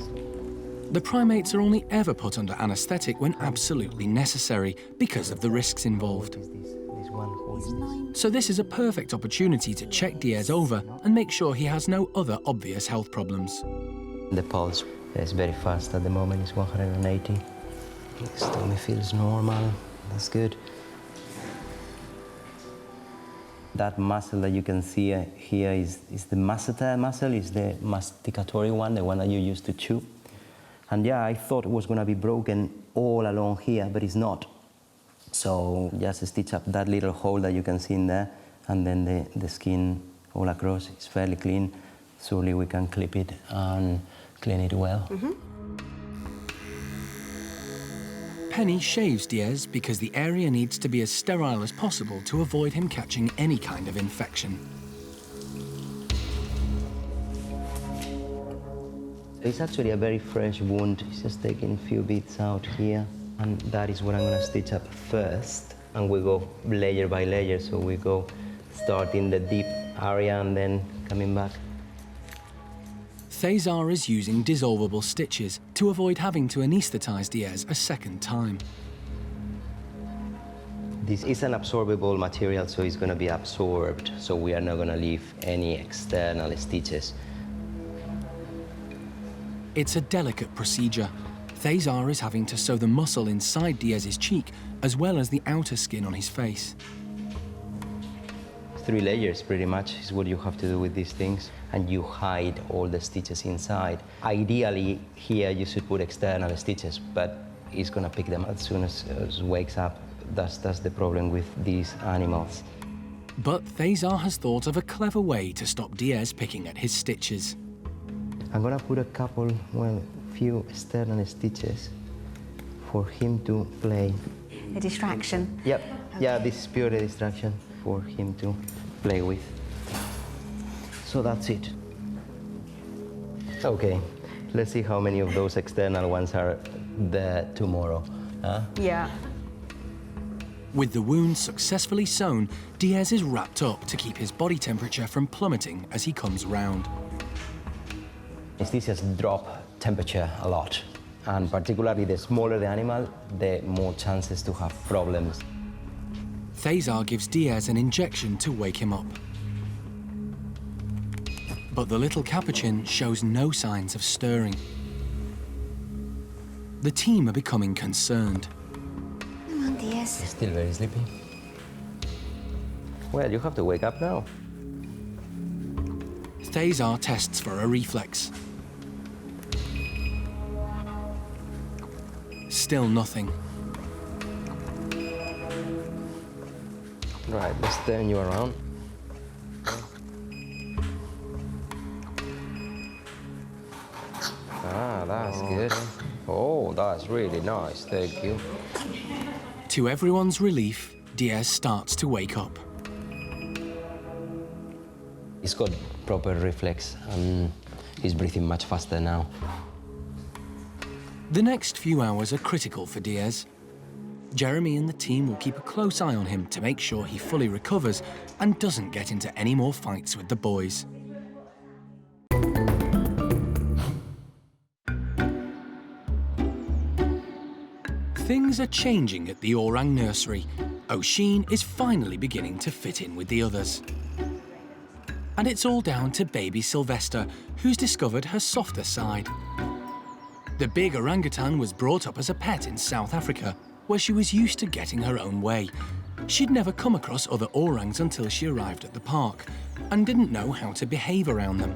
The primates are only ever put under anaesthetic when absolutely necessary because of the risks involved. So this is a perfect opportunity to check Diez over and make sure he has no other obvious health problems. The pulse is very fast at the moment, it's 180. His stomach feels normal, that's good. That muscle that you can see here is the masseter muscle, is the masticatory one, the one that you use to chew. And yeah, I thought it was going to be broken all along here, but it's not. So just stitch up that little hole that you can see in there, and then the skin all across is fairly clean. Surely we can clip it and clean it well. Penny shaves Diez because the area needs to be as sterile as possible to avoid him catching any kind of infection. It's actually a very fresh wound. It's just taking a few bits out here. And that is what I'm going to stitch up first. And we go layer by layer. So we go starting the deep area and then coming back. Cesar is using dissolvable stitches to avoid having to anaesthetise Diez a second time. This is an absorbable material, so it's going to be absorbed. So we are not going to leave any external stitches. It's a delicate procedure. Cesar is having to sew the muscle inside Diez's cheek as well as the outer skin on his face. 3 layers pretty much is what you have to do with these things, and you hide all the stitches inside. Ideally here you should put external stitches, but it's going to pick them as soon as it wakes up. That's the problem with these animals. But Cesar has thought of a clever way to stop Diez picking at his stitches. I'm going to put a couple, well, few external stitches for him to play. A distraction? Yep. Okay. Yeah, this is pure distraction for him to play with. So that's it. Okay, let's see how many of those external ones are there tomorrow. Huh? Yeah. With the wound successfully sewn, Diez is wrapped up to keep his body temperature from plummeting as he comes round. Anesthesias drop temperature a lot, and particularly the smaller the animal, the more chances to have problems. Cesar gives Diez an injection to wake him up. But the little capuchin shows no signs of stirring. The team are becoming concerned. Come on, Diez. He's still very sleepy. Well, you have to wake up now. Cesar tests for a reflex. Still nothing. Right, let's turn you around. Ah, that's good. Oh, that's really nice, thank you. To everyone's relief, Diez starts to wake up. He's got proper reflex and he's breathing much faster now. The next few hours are critical for Diez. Jeremy and the team will keep a close eye on him to make sure he fully recovers and doesn't get into any more fights with the boys. Things are changing at the orang nursery. Oshine is finally beginning to fit in with the others. And it's all down to baby Silvestre, who's discovered her softer side. The big orangutan was brought up as a pet in South Africa, where she was used to getting her own way. She'd never come across other orangs until she arrived at the park, and didn't know how to behave around them.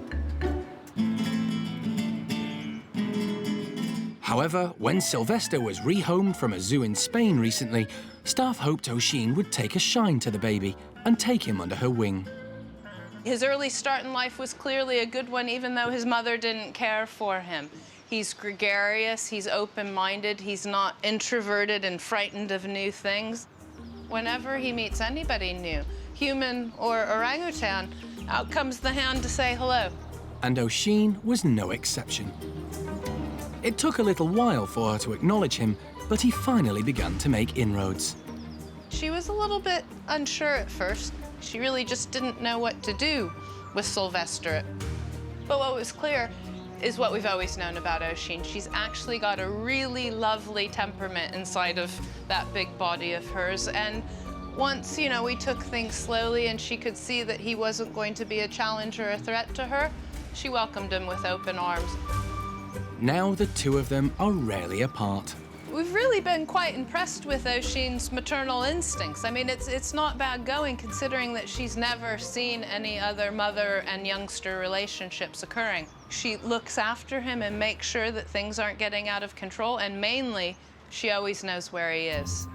However, when Silvestre was rehomed from a zoo in Spain recently, staff hoped Oshine would take a shine to the baby and take him under her wing. His early start in life was clearly a good one, even though his mother didn't care for him. He's gregarious, he's open-minded, he's not introverted and frightened of new things. Whenever he meets anybody new, human or orangutan, out comes the hand to say hello. And Oshine was no exception. It took a little while for her to acknowledge him, but he finally began to make inroads. She was a little bit unsure at first. She really just didn't know what to do with Silvestre. But what was clear is what we've always known about Oshine. She's actually got a really lovely temperament inside of that big body of hers. And once, you know, we took things slowly and she could see that he wasn't going to be a challenge or a threat to her, she welcomed him with open arms. Now the two of them are rarely apart. We've really been quite impressed with Oshine's maternal instincts. I mean, it's not bad going considering that she's never seen any other mother and youngster relationships occurring. She looks after him and makes sure that things aren't getting out of control, and mainly, she always knows where he is.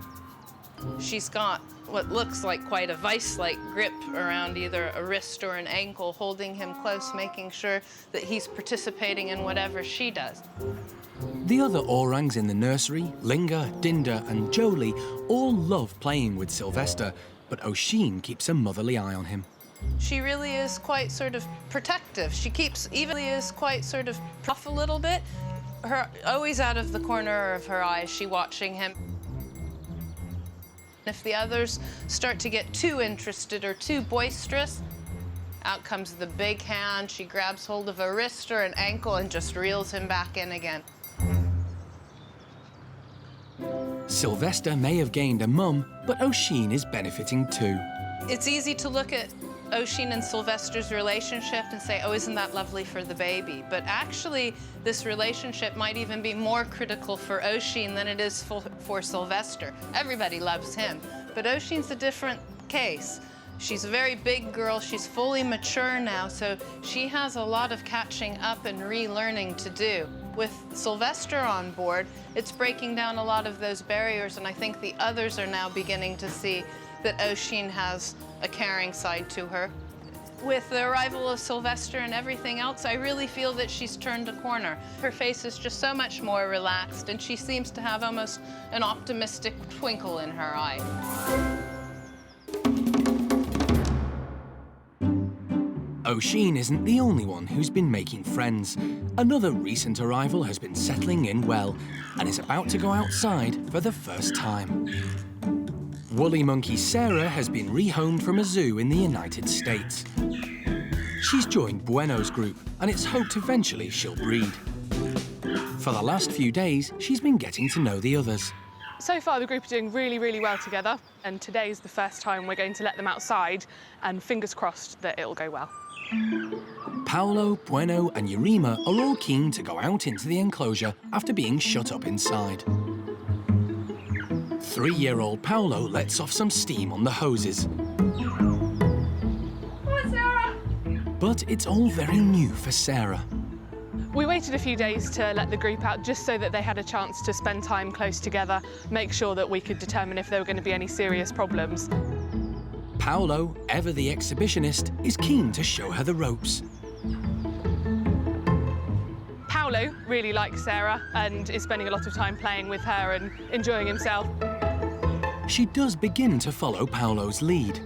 She's got what looks like quite a vice-like grip around either a wrist or an ankle, holding him close, making sure that he's participating in whatever she does. The other orangs in the nursery, Linga, Dinda and Jolie, all love playing with Silvestre, but Oshine keeps a motherly eye on him. She really is quite sort of protective. She keeps, even is quite sort of off a little bit. Her always out of the corner of her eye, she watching him. If the others start to get too interested or too boisterous, out comes the big hand. She grabs hold of a wrist or an ankle and just reels him back in again. Silvestre may have gained a mum, but Oshine is benefiting too. It's easy to look at Oshine and Silvestre's relationship and say, oh, isn't that lovely for the baby? But actually, this relationship might even be more critical for Oshine than it is for Silvestre. Everybody loves him, but Oshine's a different case. She's a very big girl, she's fully mature now, so she has a lot of catching up and relearning to do. With Silvestre on board, it's breaking down a lot of those barriers, and I think the others are now beginning to see that Oshine has a caring side to her. With the arrival of Silvestre and everything else, I really feel that she's turned a corner. Her face is just so much more relaxed, and she seems to have almost an optimistic twinkle in her eye. Oshine isn't the only one who's been making friends. Another recent arrival has been settling in well and is about to go outside for the first time. Woolly monkey Sarah has been rehomed from a zoo in the United States. She's joined Bueno's group, and it's hoped eventually she'll breed. For the last few days, she's been getting to know the others. So far, the group are doing really, really well together, and today's the first time we're going to let them outside, and fingers crossed that it'll go well. Paolo, Bueno and Yurima are all keen to go out into the enclosure after being shut up inside. 3-year-old Paolo lets off some steam on the hoses. But it's all very new for Sarah. We waited a few days to let the group out just so that they had a chance to spend time close together, make sure that we could determine if there were going to be any serious problems. Paolo, ever the exhibitionist, is keen to show her the ropes. Paolo really likes Sarah and is spending a lot of time playing with her and enjoying himself. She does begin to follow Paolo's lead.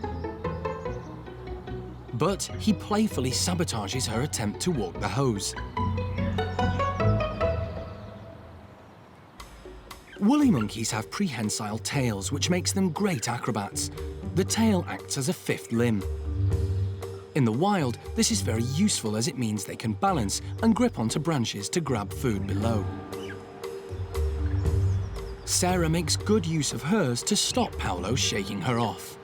But he playfully sabotages her attempt to walk the hose. Woolly monkeys have prehensile tails, which makes them great acrobats. The tail acts as a 5th limb. In the wild, this is very useful as it means they can balance and grip onto branches to grab food below. Sarah makes good use of hers to stop Paolo shaking her off.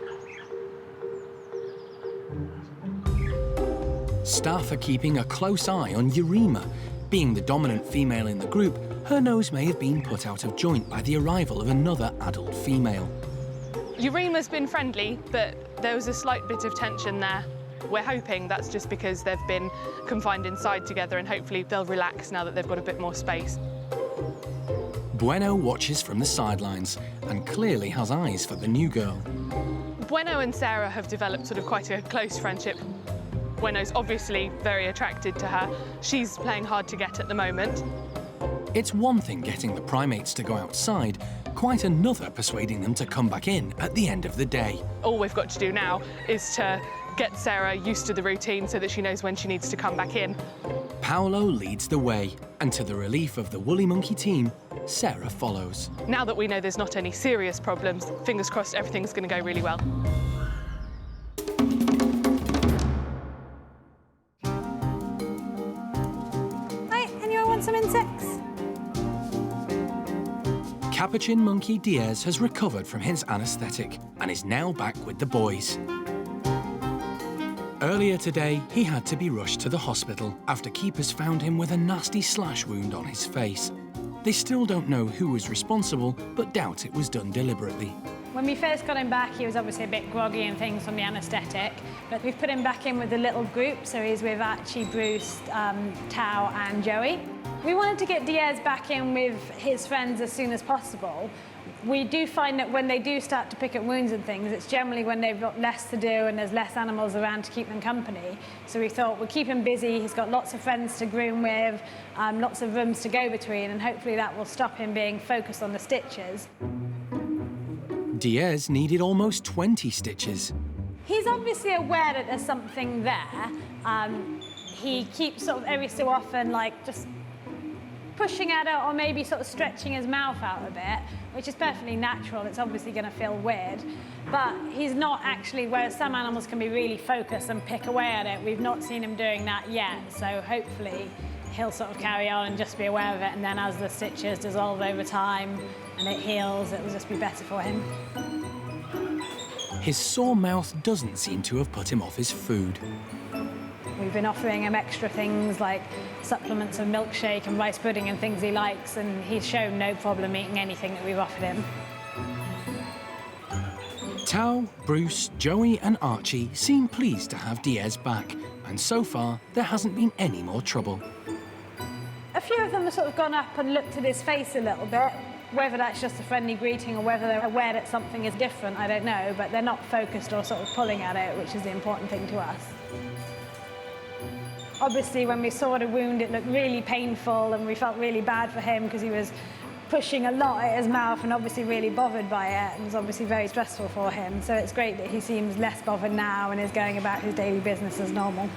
Staff are keeping a close eye on Yurima. Being the dominant female in the group, her nose may have been put out of joint by the arrival of another adult female. Yurima's been friendly, but there was a slight bit of tension there. We're hoping that's just because they've been confined inside together and hopefully they'll relax now that they've got a bit more space. Bueno watches from the sidelines and clearly has eyes for the new girl. Bueno and Sarah have developed sort of quite a close friendship. Bueno's obviously very attracted to her. She's playing hard to get at the moment. It's one thing getting the primates to go outside, quite another persuading them to come back in at the end of the day. All we've got to do now is to get Sarah used to the routine so that she knows when she needs to come back in. Paolo leads the way, and to the relief of the Woolly Monkey team, Sarah follows. Now that we know there's not any serious problems, fingers crossed everything's going to go really well. Hi, anyone want some insects? Capuchin Monkey Diez has recovered from his anaesthetic and is now back with the boys. Earlier today, he had to be rushed to the hospital after keepers found him with a nasty slash wound on his face. They still don't know who was responsible, but doubt it was done deliberately. When we first got him back, he was obviously a bit groggy and things from the anaesthetic, but we've put him back in with a little group, so he's with Archie, Bruce, Tao and Joey. We wanted to get Diez back in with his friends as soon as possible. We do find that when they do start to pick up wounds and things, it's generally when they've got less to do and there's less animals around to keep them company. So we thought we'll keep him busy, he's got lots of friends to groom with, lots of rooms to go between, and hopefully that will stop him being focused on the stitches. Diez needed almost 20 stitches. He's obviously aware that there's something there. He keeps sort of every so often like just pushing at it or maybe sort of stretching his mouth out a bit, which is perfectly natural. It's obviously going to feel weird, but he's not actually, whereas some animals can be really focused and pick away at it, we've not seen him doing that yet. So hopefully he'll sort of carry on and just be aware of it, and then as the stitches dissolve over time and it heals, it will just be better for him. His sore mouth doesn't seem to have put him off his food. We've been offering him extra things like supplements of milkshake and rice pudding and things he likes, and he's shown no problem eating anything that we've offered him. Tao, Bruce, Joey and Archie seem pleased to have Diez back, and so far there hasn't been any more trouble. A few of them have sort of gone up and looked at his face a little bit. Whether that's just a friendly greeting or whether they're aware that something is different, I don't know, but they're not focused or sort of pulling at it, which is the important thing to us. Obviously, when we saw the wound, it looked really painful and we felt really bad for him because he was pushing a lot at his mouth and obviously really bothered by it, and it was obviously very stressful for him. So it's great that he seems less bothered now and is going about his daily business as normal.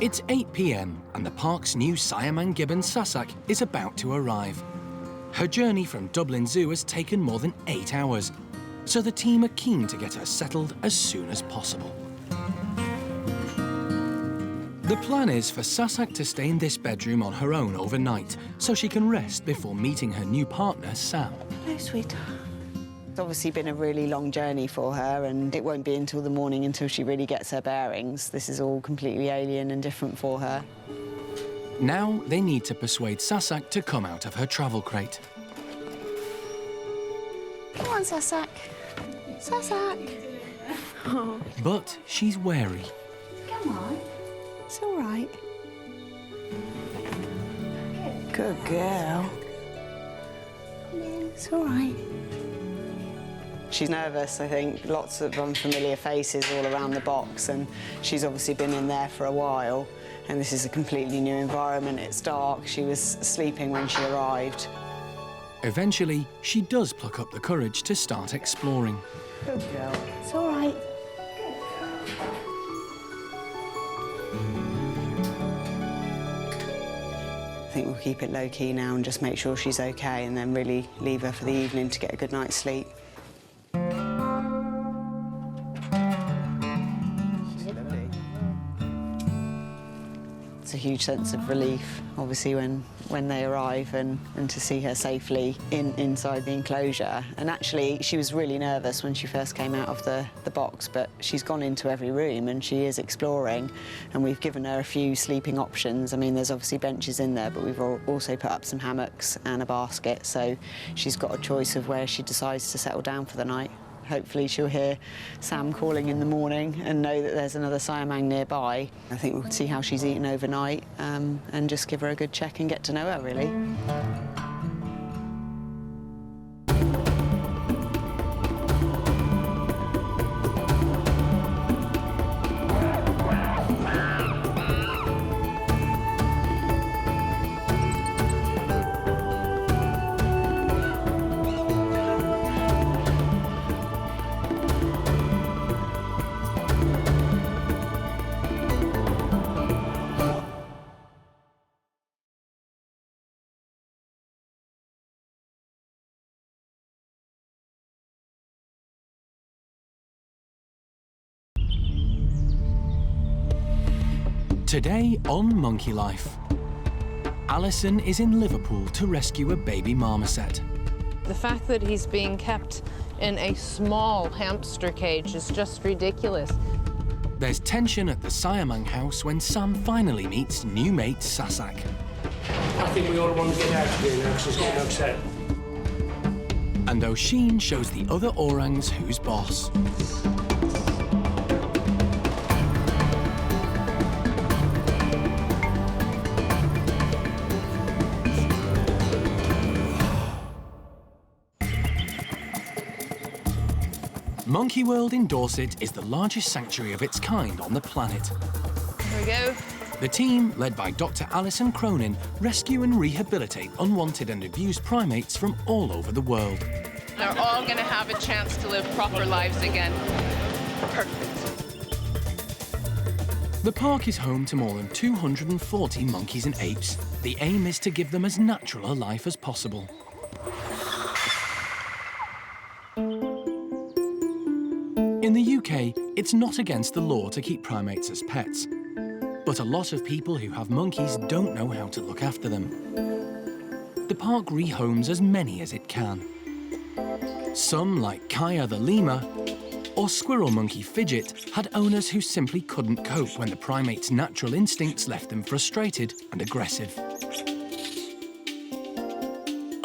It's 8 p.m. and the park's new siamang gibbon Sasak is about to arrive. Her journey from Dublin Zoo has taken more than 8 hours, so the team are keen to get her settled as soon as possible. The plan is for Sasak to stay in this bedroom on her own overnight, so she can rest before meeting her new partner, Sam. Hello, sweetheart. It's obviously been a really long journey for her, and it won't be until the morning until she really gets her bearings. This is all completely alien and different for her. Now they need to persuade Sasak to come out of her travel crate. Come on, Sasak. Sasak. Oh. But she's wary. Come on. It's all right. Good girl. It's all right. She's nervous, I think. Lots of unfamiliar faces all around the box, and she's obviously been in there for a while. And this is a completely new environment. It's dark. She was sleeping when she arrived. Eventually, she does pluck up the courage to start exploring. Good girl. It's all right. I think we'll keep it low-key now and just make sure she's OK, and then really leave her for the evening to get a good night's sleep. It's a huge sense of relief, obviously, when they arrive and to see her safely inside the enclosure. And actually, she was really nervous when she first came out of the box, but she's gone into every room and she is exploring, and we've given her a few sleeping options. I mean, there's obviously benches in there, but we've also put up some hammocks and a basket, so she's got a choice of where she decides to settle down for the night. Hopefully she'll hear Sam calling in the morning and know that there's another siamang nearby. I think we'll see how she's eaten overnight and just give her a good check and get to know her, really. Today on Monkey Life, Alison is in Liverpool to rescue a baby marmoset. The fact that he's being kept in a small hamster cage is just ridiculous. There's tension at the siamang house when Sam finally meets new mate Sasak. I think we all want to get out of here now because it's getting upset. And Oshine shows the other orangs who's boss. Monkey World in Dorset is the largest sanctuary of its kind on the planet. Here we go. The team, led by Dr. Alison Cronin, rescue and rehabilitate unwanted and abused primates from all over the world. They're all going to have a chance to live proper lives again. Perfect. The park is home to more than 240 monkeys and apes. The aim is to give them as natural a life as possible. In the UK, it's not against the law to keep primates as pets. But a lot of people who have monkeys don't know how to look after them. The park rehomes as many as it can. Some, like Kaya the lemur, or squirrel monkey Fidget, had owners who simply couldn't cope when the primate's natural instincts left them frustrated and aggressive.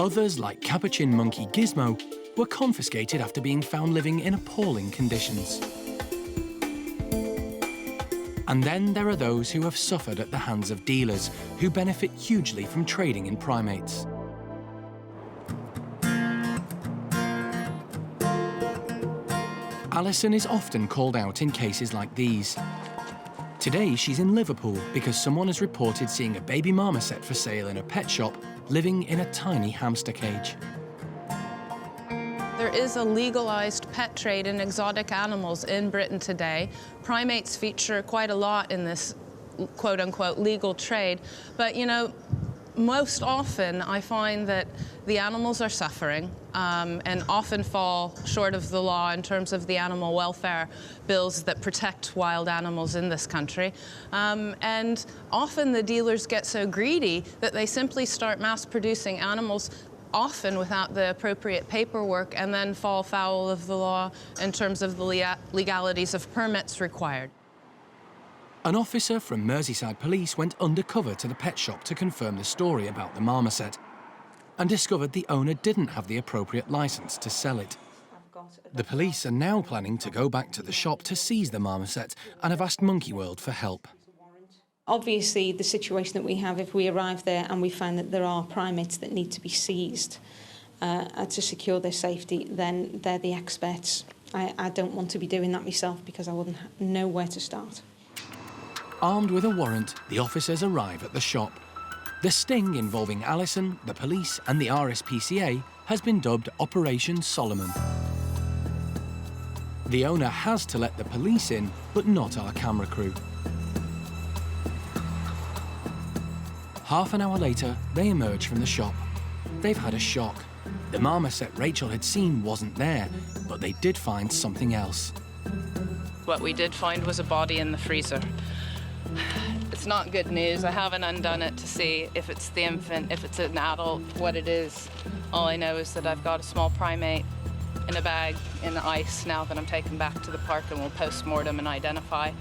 Others, like Capuchin monkey Gizmo, were confiscated after being found living in appalling conditions. And then there are those who have suffered at the hands of dealers, who benefit hugely from trading in primates. Alison is often called out in cases like these. Today she's in Liverpool because someone has reported seeing a baby marmoset for sale in a pet shop living in a tiny hamster cage. There is a legalized pet trade in exotic animals in Britain today. Primates feature quite a lot in this quote-unquote legal trade, but you know, most often I find that the animals are suffering and often fall short of the law in terms of the animal welfare bills that protect wild animals in this country. And often the dealers get so greedy that they simply start mass-producing animals, often without the appropriate paperwork, and then fall foul of the law in terms of the legalities of permits required. An officer from Merseyside Police went undercover to the pet shop to confirm the story about the marmoset and discovered the owner didn't have the appropriate licence to sell it. The police are now planning to go back to the shop to seize the marmoset and have asked Monkey World for help. Obviously, the situation that we have, if we arrive there and we find that there are primates that need to be seized to secure their safety, then they're the experts. I don't want to be doing that myself because I wouldn't know where to start. Armed with a warrant, the officers arrive at the shop. The sting involving Alison, the police and the RSPCA has been dubbed Operation Solomon. The owner has to let the police in, but not our camera crew. Half an hour later, they emerge from the shop. They've had a shock. The marmoset Rachel had seen wasn't there, but they did find something else. What we did find was a body in the freezer. It's not good news. I haven't undone it to see if it's the infant, if it's an adult, what it is. All I know is that I've got a small primate in a bag in the ice now that I'm taking back to the park and we'll post-mortem and identify.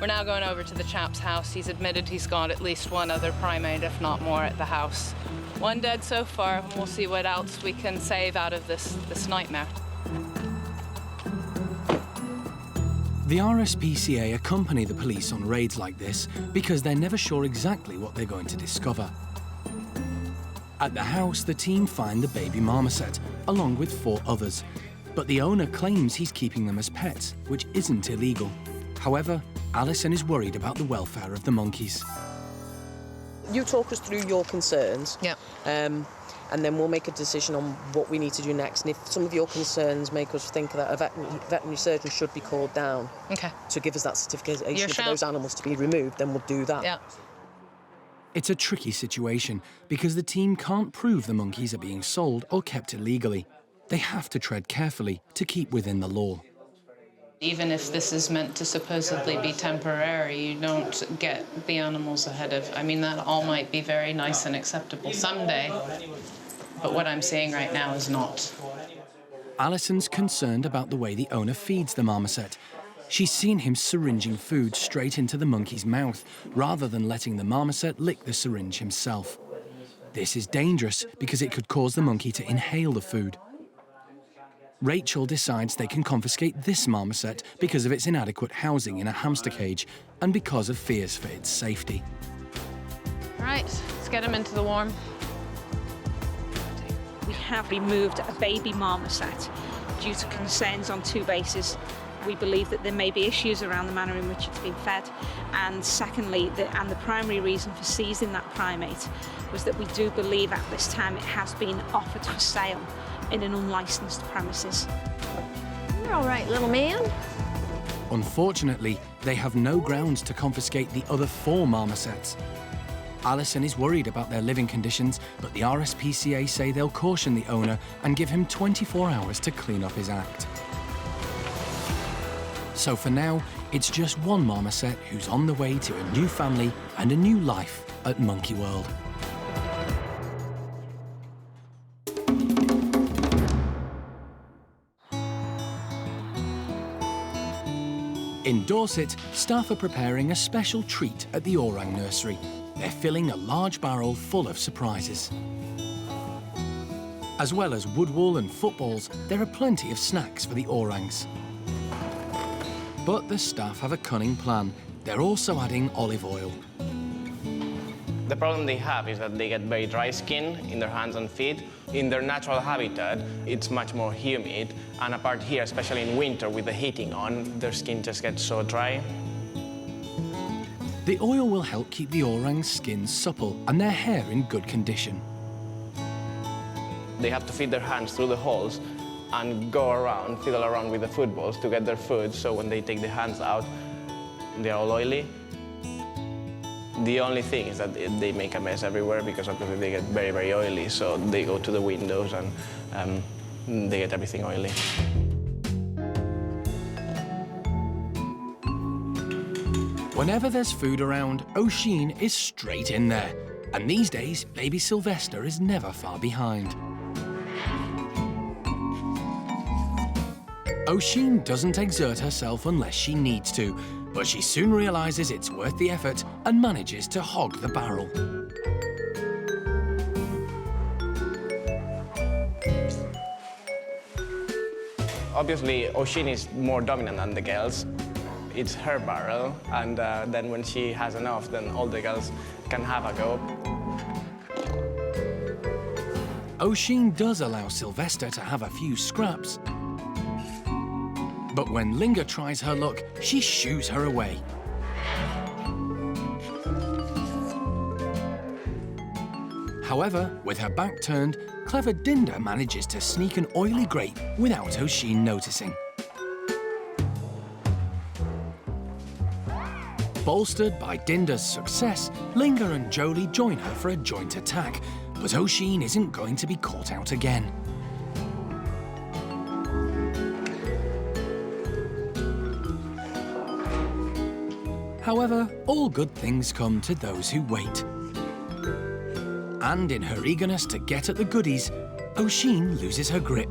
We're now going over to the chap's house. He's admitted he's got at least one other primate, if not more, at the house. One dead so far, and we'll see what else we can save out of this nightmare. The RSPCA accompany the police on raids like this because they're never sure exactly what they're going to discover. At the house, the team find the baby marmoset, along with 4 others. But the owner claims he's keeping them as pets, which isn't illegal. However, Alison is worried about the welfare of the monkeys. You talk us through your concerns. Yeah. And then we'll make a decision on what we need to do next. And if some of your concerns make us think that a veterinary surgeon should be called down to give us that certification for those animals to be removed, then we'll do that. Yeah. It's a tricky situation because the team can't prove the monkeys are being sold or kept illegally. They have to tread carefully to keep within the law. Even if this is meant to supposedly be temporary, you don't get the animals ahead of... I mean, that all might be very nice and acceptable someday, but what I'm seeing right now is not. Alison's concerned about the way the owner feeds the marmoset. She's seen him syringing food straight into the monkey's mouth, rather than letting the marmoset lick the syringe himself. This is dangerous because it could cause the monkey to inhale the food. Rachel decides they can confiscate this marmoset because of its inadequate housing in a hamster cage and because of fears for its safety. All right, let's get him into the warm. We have removed a baby marmoset due to concerns on two bases. We believe that there may be issues around the manner in which it's been fed, and secondly, the primary reason for seizing that primate was that we do believe at this time it has been offered for sale in an unlicensed premises. You're all right, little man. Unfortunately, they have no grounds to confiscate the other 4 marmosets. Alison is worried about their living conditions, but the RSPCA say they'll caution the owner and give him 24 hours to clean up his act. So for now, it's just one marmoset who's on the way to a new family and a new life at Monkey World. In Dorset, staff are preparing a special treat at the Orang nursery. They're filling a large barrel full of surprises. As well as wood wool and footballs, there are plenty of snacks for the orangs. But the staff have a cunning plan. They're also adding olive oil. The problem they have is that they get very dry skin in their hands and feet. In their natural habitat, it's much more humid. And apart here, especially in winter with the heating on, their skin just gets so dry. The oil will help keep the orang's skin supple and their hair in good condition. They have to feed their hands through the holes and go around, fiddle around with the footballs to get their food, so when they take the hands out, they're all oily. The only thing is that they make a mess everywhere because obviously they get very, very oily, so they go to the windows and they get everything oily. Whenever there's food around, Oshine is straight in there. And these days, baby Silvestre is never far behind. Oshine doesn't exert herself unless she needs to, but she soon realises it's worth the effort and manages to hog the barrel. Obviously, Oshine is more dominant than the girls. It's her barrel, and then when she has enough, then all the girls can have a go. Oshine does allow Silvestre to have a few scraps, but when Linga tries her luck, she shoos her away. However, with her back turned, clever Dinda manages to sneak an oily grape without Oshine noticing. Bolstered by Dinda's success, Linga and Jolie join her for a joint attack, but Oshine isn't going to be caught out again. However, all good things come to those who wait. And in her eagerness to get at the goodies, Oshine loses her grip.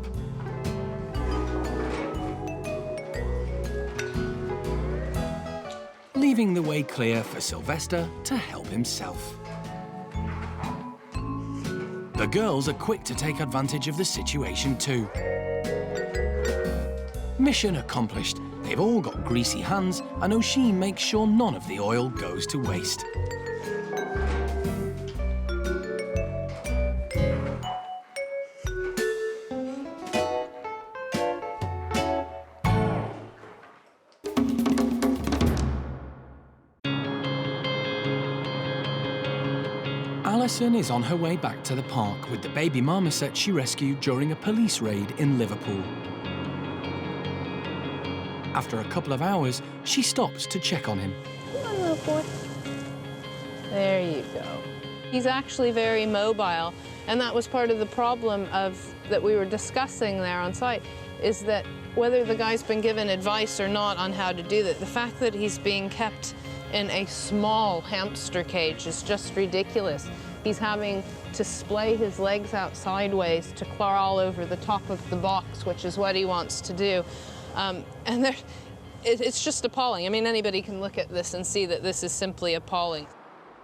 Leaving the way clear for Silvestre to help himself. The girls are quick to take advantage of the situation too. Mission accomplished. They've all got greasy hands, and Oshine makes sure none of the oil goes to waste. Alison is on her way back to the park with the baby marmoset she rescued during a police raid in Liverpool. After a couple of hours, she stops to check on him. Come on, little boy. There you go. He's actually very mobile. And that was part of the problem that we were discussing there on site, is that whether the guy's been given advice or not on how to do that, the fact that he's being kept in a small hamster cage is just ridiculous. He's having to splay his legs out sideways to crawl over the top of the box, which is what he wants to do. And it's just appalling. I mean, anybody can look at this and see that this is simply appalling.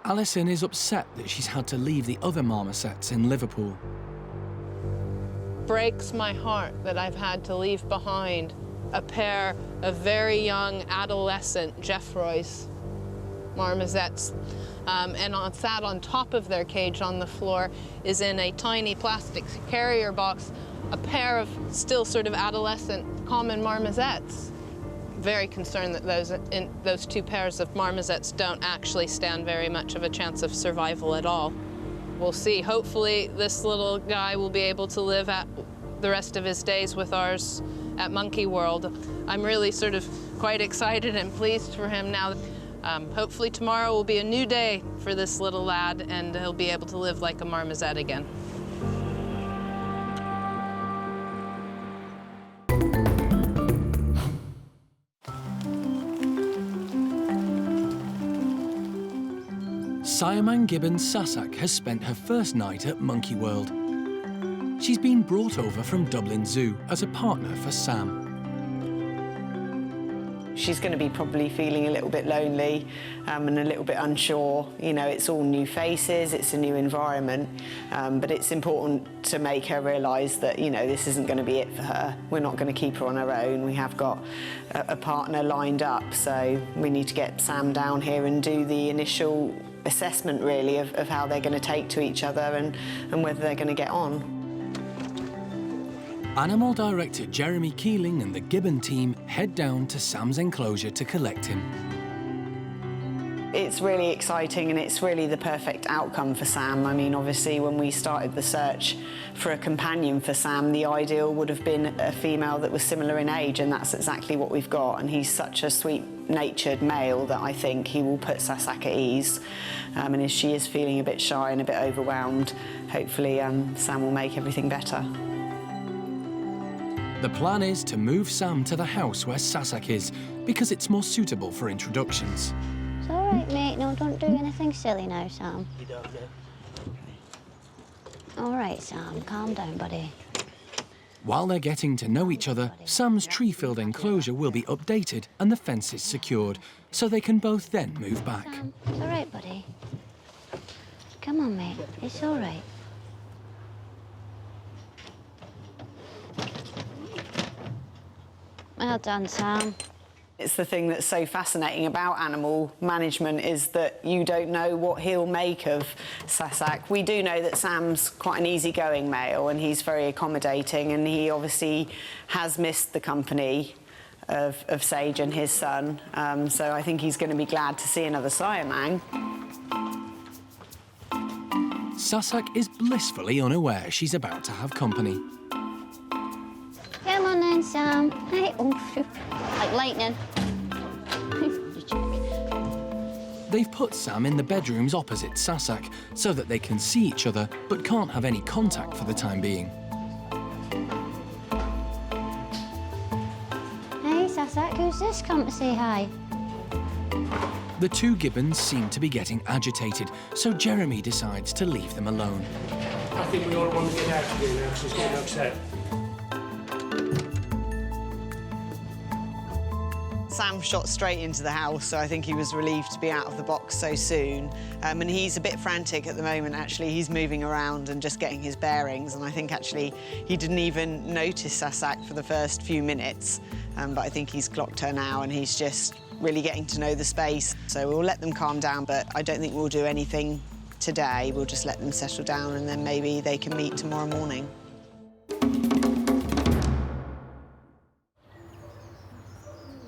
Alison is upset that she's had to leave the other marmosets in Liverpool. Breaks my heart that I've had to leave behind a pair of very young adolescent Jeffroy's marmosets. And sat on top of their cage on the floor is in a tiny plastic carrier box a pair of still sort of adolescent common marmosets. Very concerned that those two pairs of marmosets don't actually stand very much of a chance of survival at all. We'll see. Hopefully this little guy will be able to live at the rest of his days with ours at Monkey World. I'm really sort of quite excited and pleased for him now. Hopefully tomorrow will be a new day for this little lad and he'll be able to live like a marmoset again. Siamang gibbon Sasak has spent her first night at Monkey World. She's been brought over from Dublin Zoo as a partner for Sam. She's going to be probably feeling a little bit lonely and a little bit unsure. You know, it's all new faces, it's a new environment, but it's important to make her realise that, you know, this isn't going to be it for her. We're not going to keep her on her own. We have got a partner lined up, so we need to get Sam down here and do the initial assessment, really, of how they're going to take to each other and whether they're going to get on. Animal director Jeremy Keeling and the gibbon team head down to Sam's enclosure to collect him. It's really exciting and it's really the perfect outcome for Sam. I mean, obviously, when we started the search for a companion for Sam, the ideal would have been a female that was similar in age, and that's exactly what we've got. And he's such a sweet-natured male that I think he will put Sasak at ease. And if she is feeling a bit shy and a bit overwhelmed, hopefully Sam will make everything better. The plan is to move Sam to the house where Sasak is, because it's more suitable for introductions. It's all right, mate. No, don't do anything silly now, Sam. All right, Sam. Calm down, buddy. While they're getting to know each other, Sam's tree-filled enclosure will be updated and the fences secured, so they can both then move back. Sam, it's all right, buddy. Come on, mate. It's all right. Well done, Sam. It's the thing that's so fascinating about animal management is that you don't know what he'll make of Sasak. We do know that Sam's quite an easygoing male and he's very accommodating, and he obviously has missed the company of Sage and his son. So I think he's going to be glad to see another siamang. Sasak is blissfully unaware she's about to have company. Come on then, Sam. Hey, oh, like lightning. They've put Sam in the bedrooms opposite Sasak so that they can see each other but can't have any contact for the time being. Hey, Sasak, who's this come to say hi? The two gibbons seem to be getting agitated, so Jeremy decides to leave them alone. I think we all want to get out of here now because he's getting upset. Sam shot straight into the house, so I think he was relieved to be out of the box so soon. And he's a bit frantic at the moment, actually. He's moving around and just getting his bearings, and I think, actually, he didn't even notice Sasak for the first few minutes. But I think he's clocked her now, and he's just really getting to know the space. So we'll let them calm down, but I don't think we'll do anything today. We'll just let them settle down, and then maybe they can meet tomorrow morning.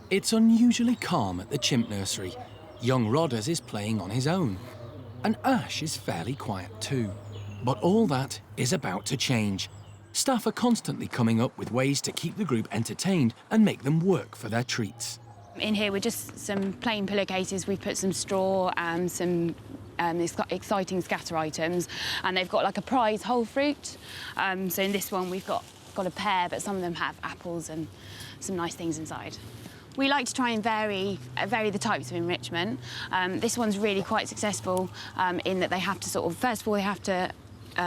It's unusually calm at the chimp nursery. Young Rodders is playing on his own. And Ash is fairly quiet too. But all that is about to change. Staff are constantly coming up with ways to keep the group entertained and make them work for their treats. In here we're just some plain pillowcases. We've put some straw and some exciting scatter items, and they've got like a prize whole fruit. So in this one we've got a pear, but some of them have apples and some nice things inside. We like to try and vary the types of enrichment. This one's really quite successful in that they have to first of all, they have to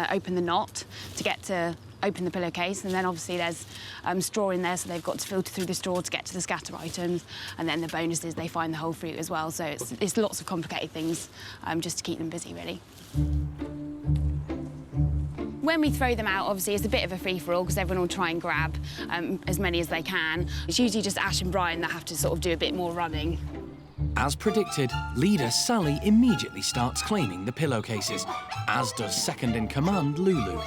open the knot to get to open the pillowcase, and then obviously there's straw in there, so they've got to filter through the straw to get to the scatter items, and then the bonus is they find the whole fruit as well. So it's lots of complicated things just to keep them busy, really. When we throw them out, obviously, it's a bit of a free-for-all because everyone will try and grab as many as they can. It's usually just Ash and Bryan that have to do a bit more running. As predicted, leader Sally immediately starts claiming the pillowcases, as does second-in-command Lulu.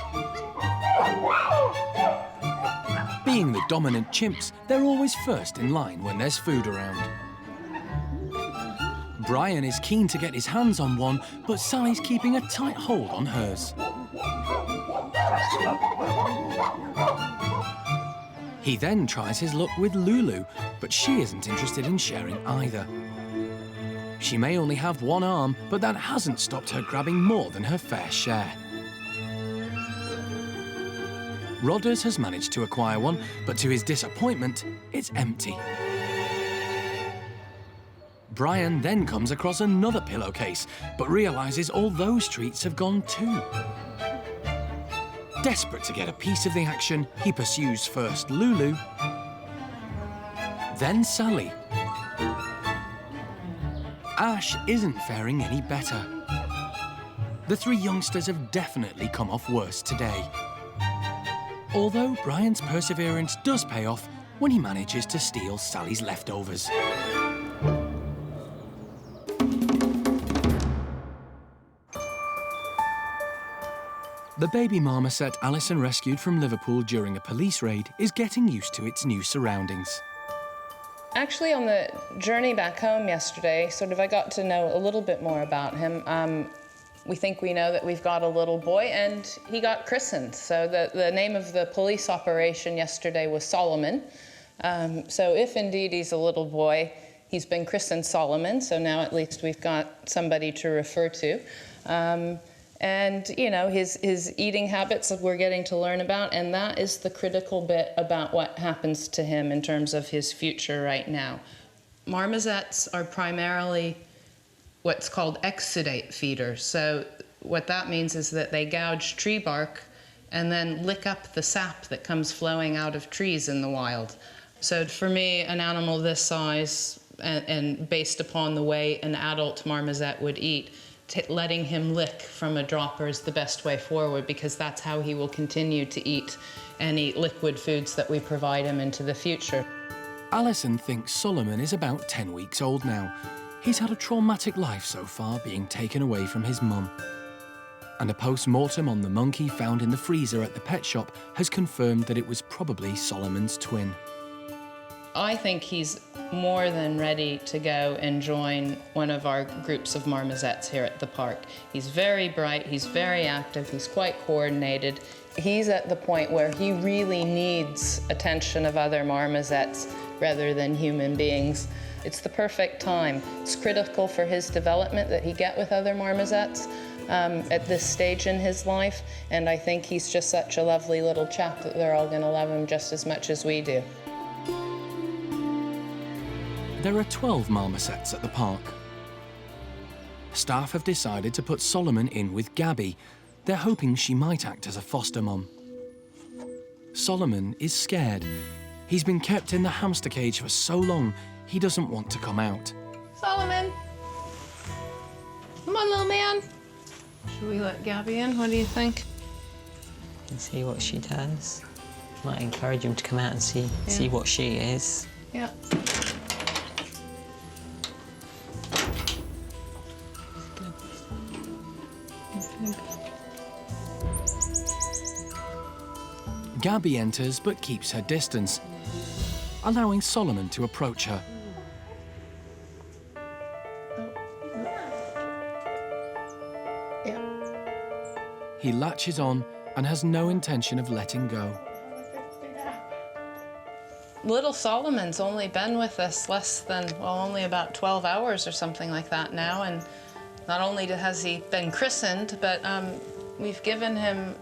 Being the dominant chimps, they're always first in line when there's food around. Bryan is keen to get his hands on one, but Sally's keeping a tight hold on hers. He then tries his luck with Lulu, but she isn't interested in sharing either. She may only have one arm, but that hasn't stopped her grabbing more than her fair share. Rodders has managed to acquire one, but to his disappointment, it's empty. Bryan then comes across another pillowcase, but realises all those treats have gone too. Desperate to get a piece of the action, he pursues first Lulu, then Sally. Ash isn't faring any better. The three youngsters have definitely come off worse today. Although Bryan's perseverance does pay off when he manages to steal Sally's leftovers. The baby marmoset Alison rescued from Liverpool during a police raid is getting used to its new surroundings. Actually, on the journey back home yesterday, I got to know a little bit more about him. We think we know that we've got a little boy, and he got christened. So the name of the police operation yesterday was Solomon. So if indeed he's a little boy, he's been christened Solomon, so now at least we've got somebody to refer to. And, you know, his eating habits we're getting to learn about, and that is the critical bit about what happens to him in terms of his future right now. Marmosets are primarily what's called exudate feeders. So what that means is that they gouge tree bark and then lick up the sap that comes flowing out of trees in the wild. So for me, an animal this size and based upon the way an adult marmoset would eat, letting him lick from a dropper is the best way forward, because that's how he will continue to eat any liquid foods that we provide him into the future. Alison thinks Solomon is about 10 weeks old now. He's had a traumatic life so far, being taken away from his mum. And a post-mortem on the monkey found in the freezer at the pet shop has confirmed that it was probably Solomon's twin. I think he's more than ready to go and join one of our groups of marmosets here at the park. He's very bright, he's very active, he's quite coordinated. He's at the point where he really needs attention of other marmosets rather than human beings. It's the perfect time. It's critical for his development that he get with other marmosets at this stage in his life, and I think he's just such a lovely little chap that they're all going to love him just as much as we do. There are 12 marmosets at the park. Staff have decided to put Solomon in with Gabby. They're hoping she might act as a foster mum. Solomon is scared. He's been kept in the hamster cage for so long, he doesn't want to come out. Solomon! Come on, little man. Should we let Gabby in? What do you think? And see what she does. Might encourage him to come out and see what she is. Yeah. Gabby enters but keeps her distance, allowing Solomon to approach her. Yeah. He latches on and has no intention of letting go. Little Solomon's only been with us only about 12 hours or something like that now, and Not only has he been christened, but we've given him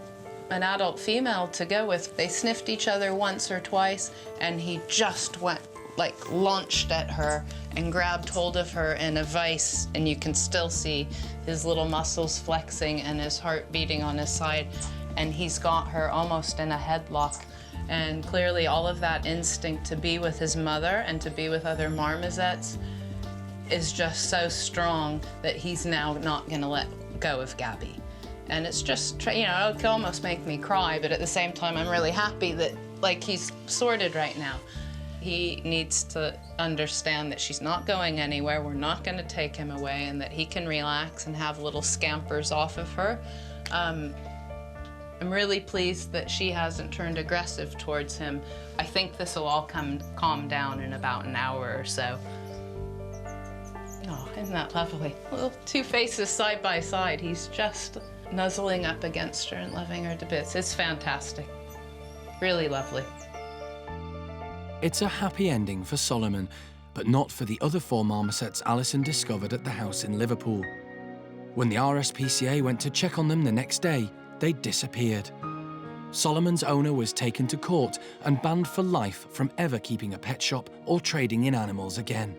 an adult female to go with. They sniffed each other once or twice, and he just went, like, launched at her and grabbed hold of her in a vice, and you can still see his little muscles flexing and his heart beating on his side, and he's got her almost in a headlock. And clearly all of that instinct to be with his mother and to be with other marmosets is just so strong that he's now not gonna let go of Gabby. And it's just, you know, it can almost make me cry, but at the same time, I'm really happy that, like, he's sorted right now. He needs to understand that she's not going anywhere, we're not gonna take him away, and that he can relax and have little scampers off of her. I'm really pleased that she hasn't turned aggressive towards him. I think this will all calm down in about an hour or so. Oh, isn't that lovely? Little two faces side by side. He's just nuzzling up against her and loving her to bits. It's fantastic. Really lovely. It's a happy ending for Solomon, but not for the other 4 marmosets Alison discovered at the house in Liverpool. When the RSPCA went to check on them the next day, they disappeared. Solomon's owner was taken to court and banned for life from ever keeping a pet shop or trading in animals again.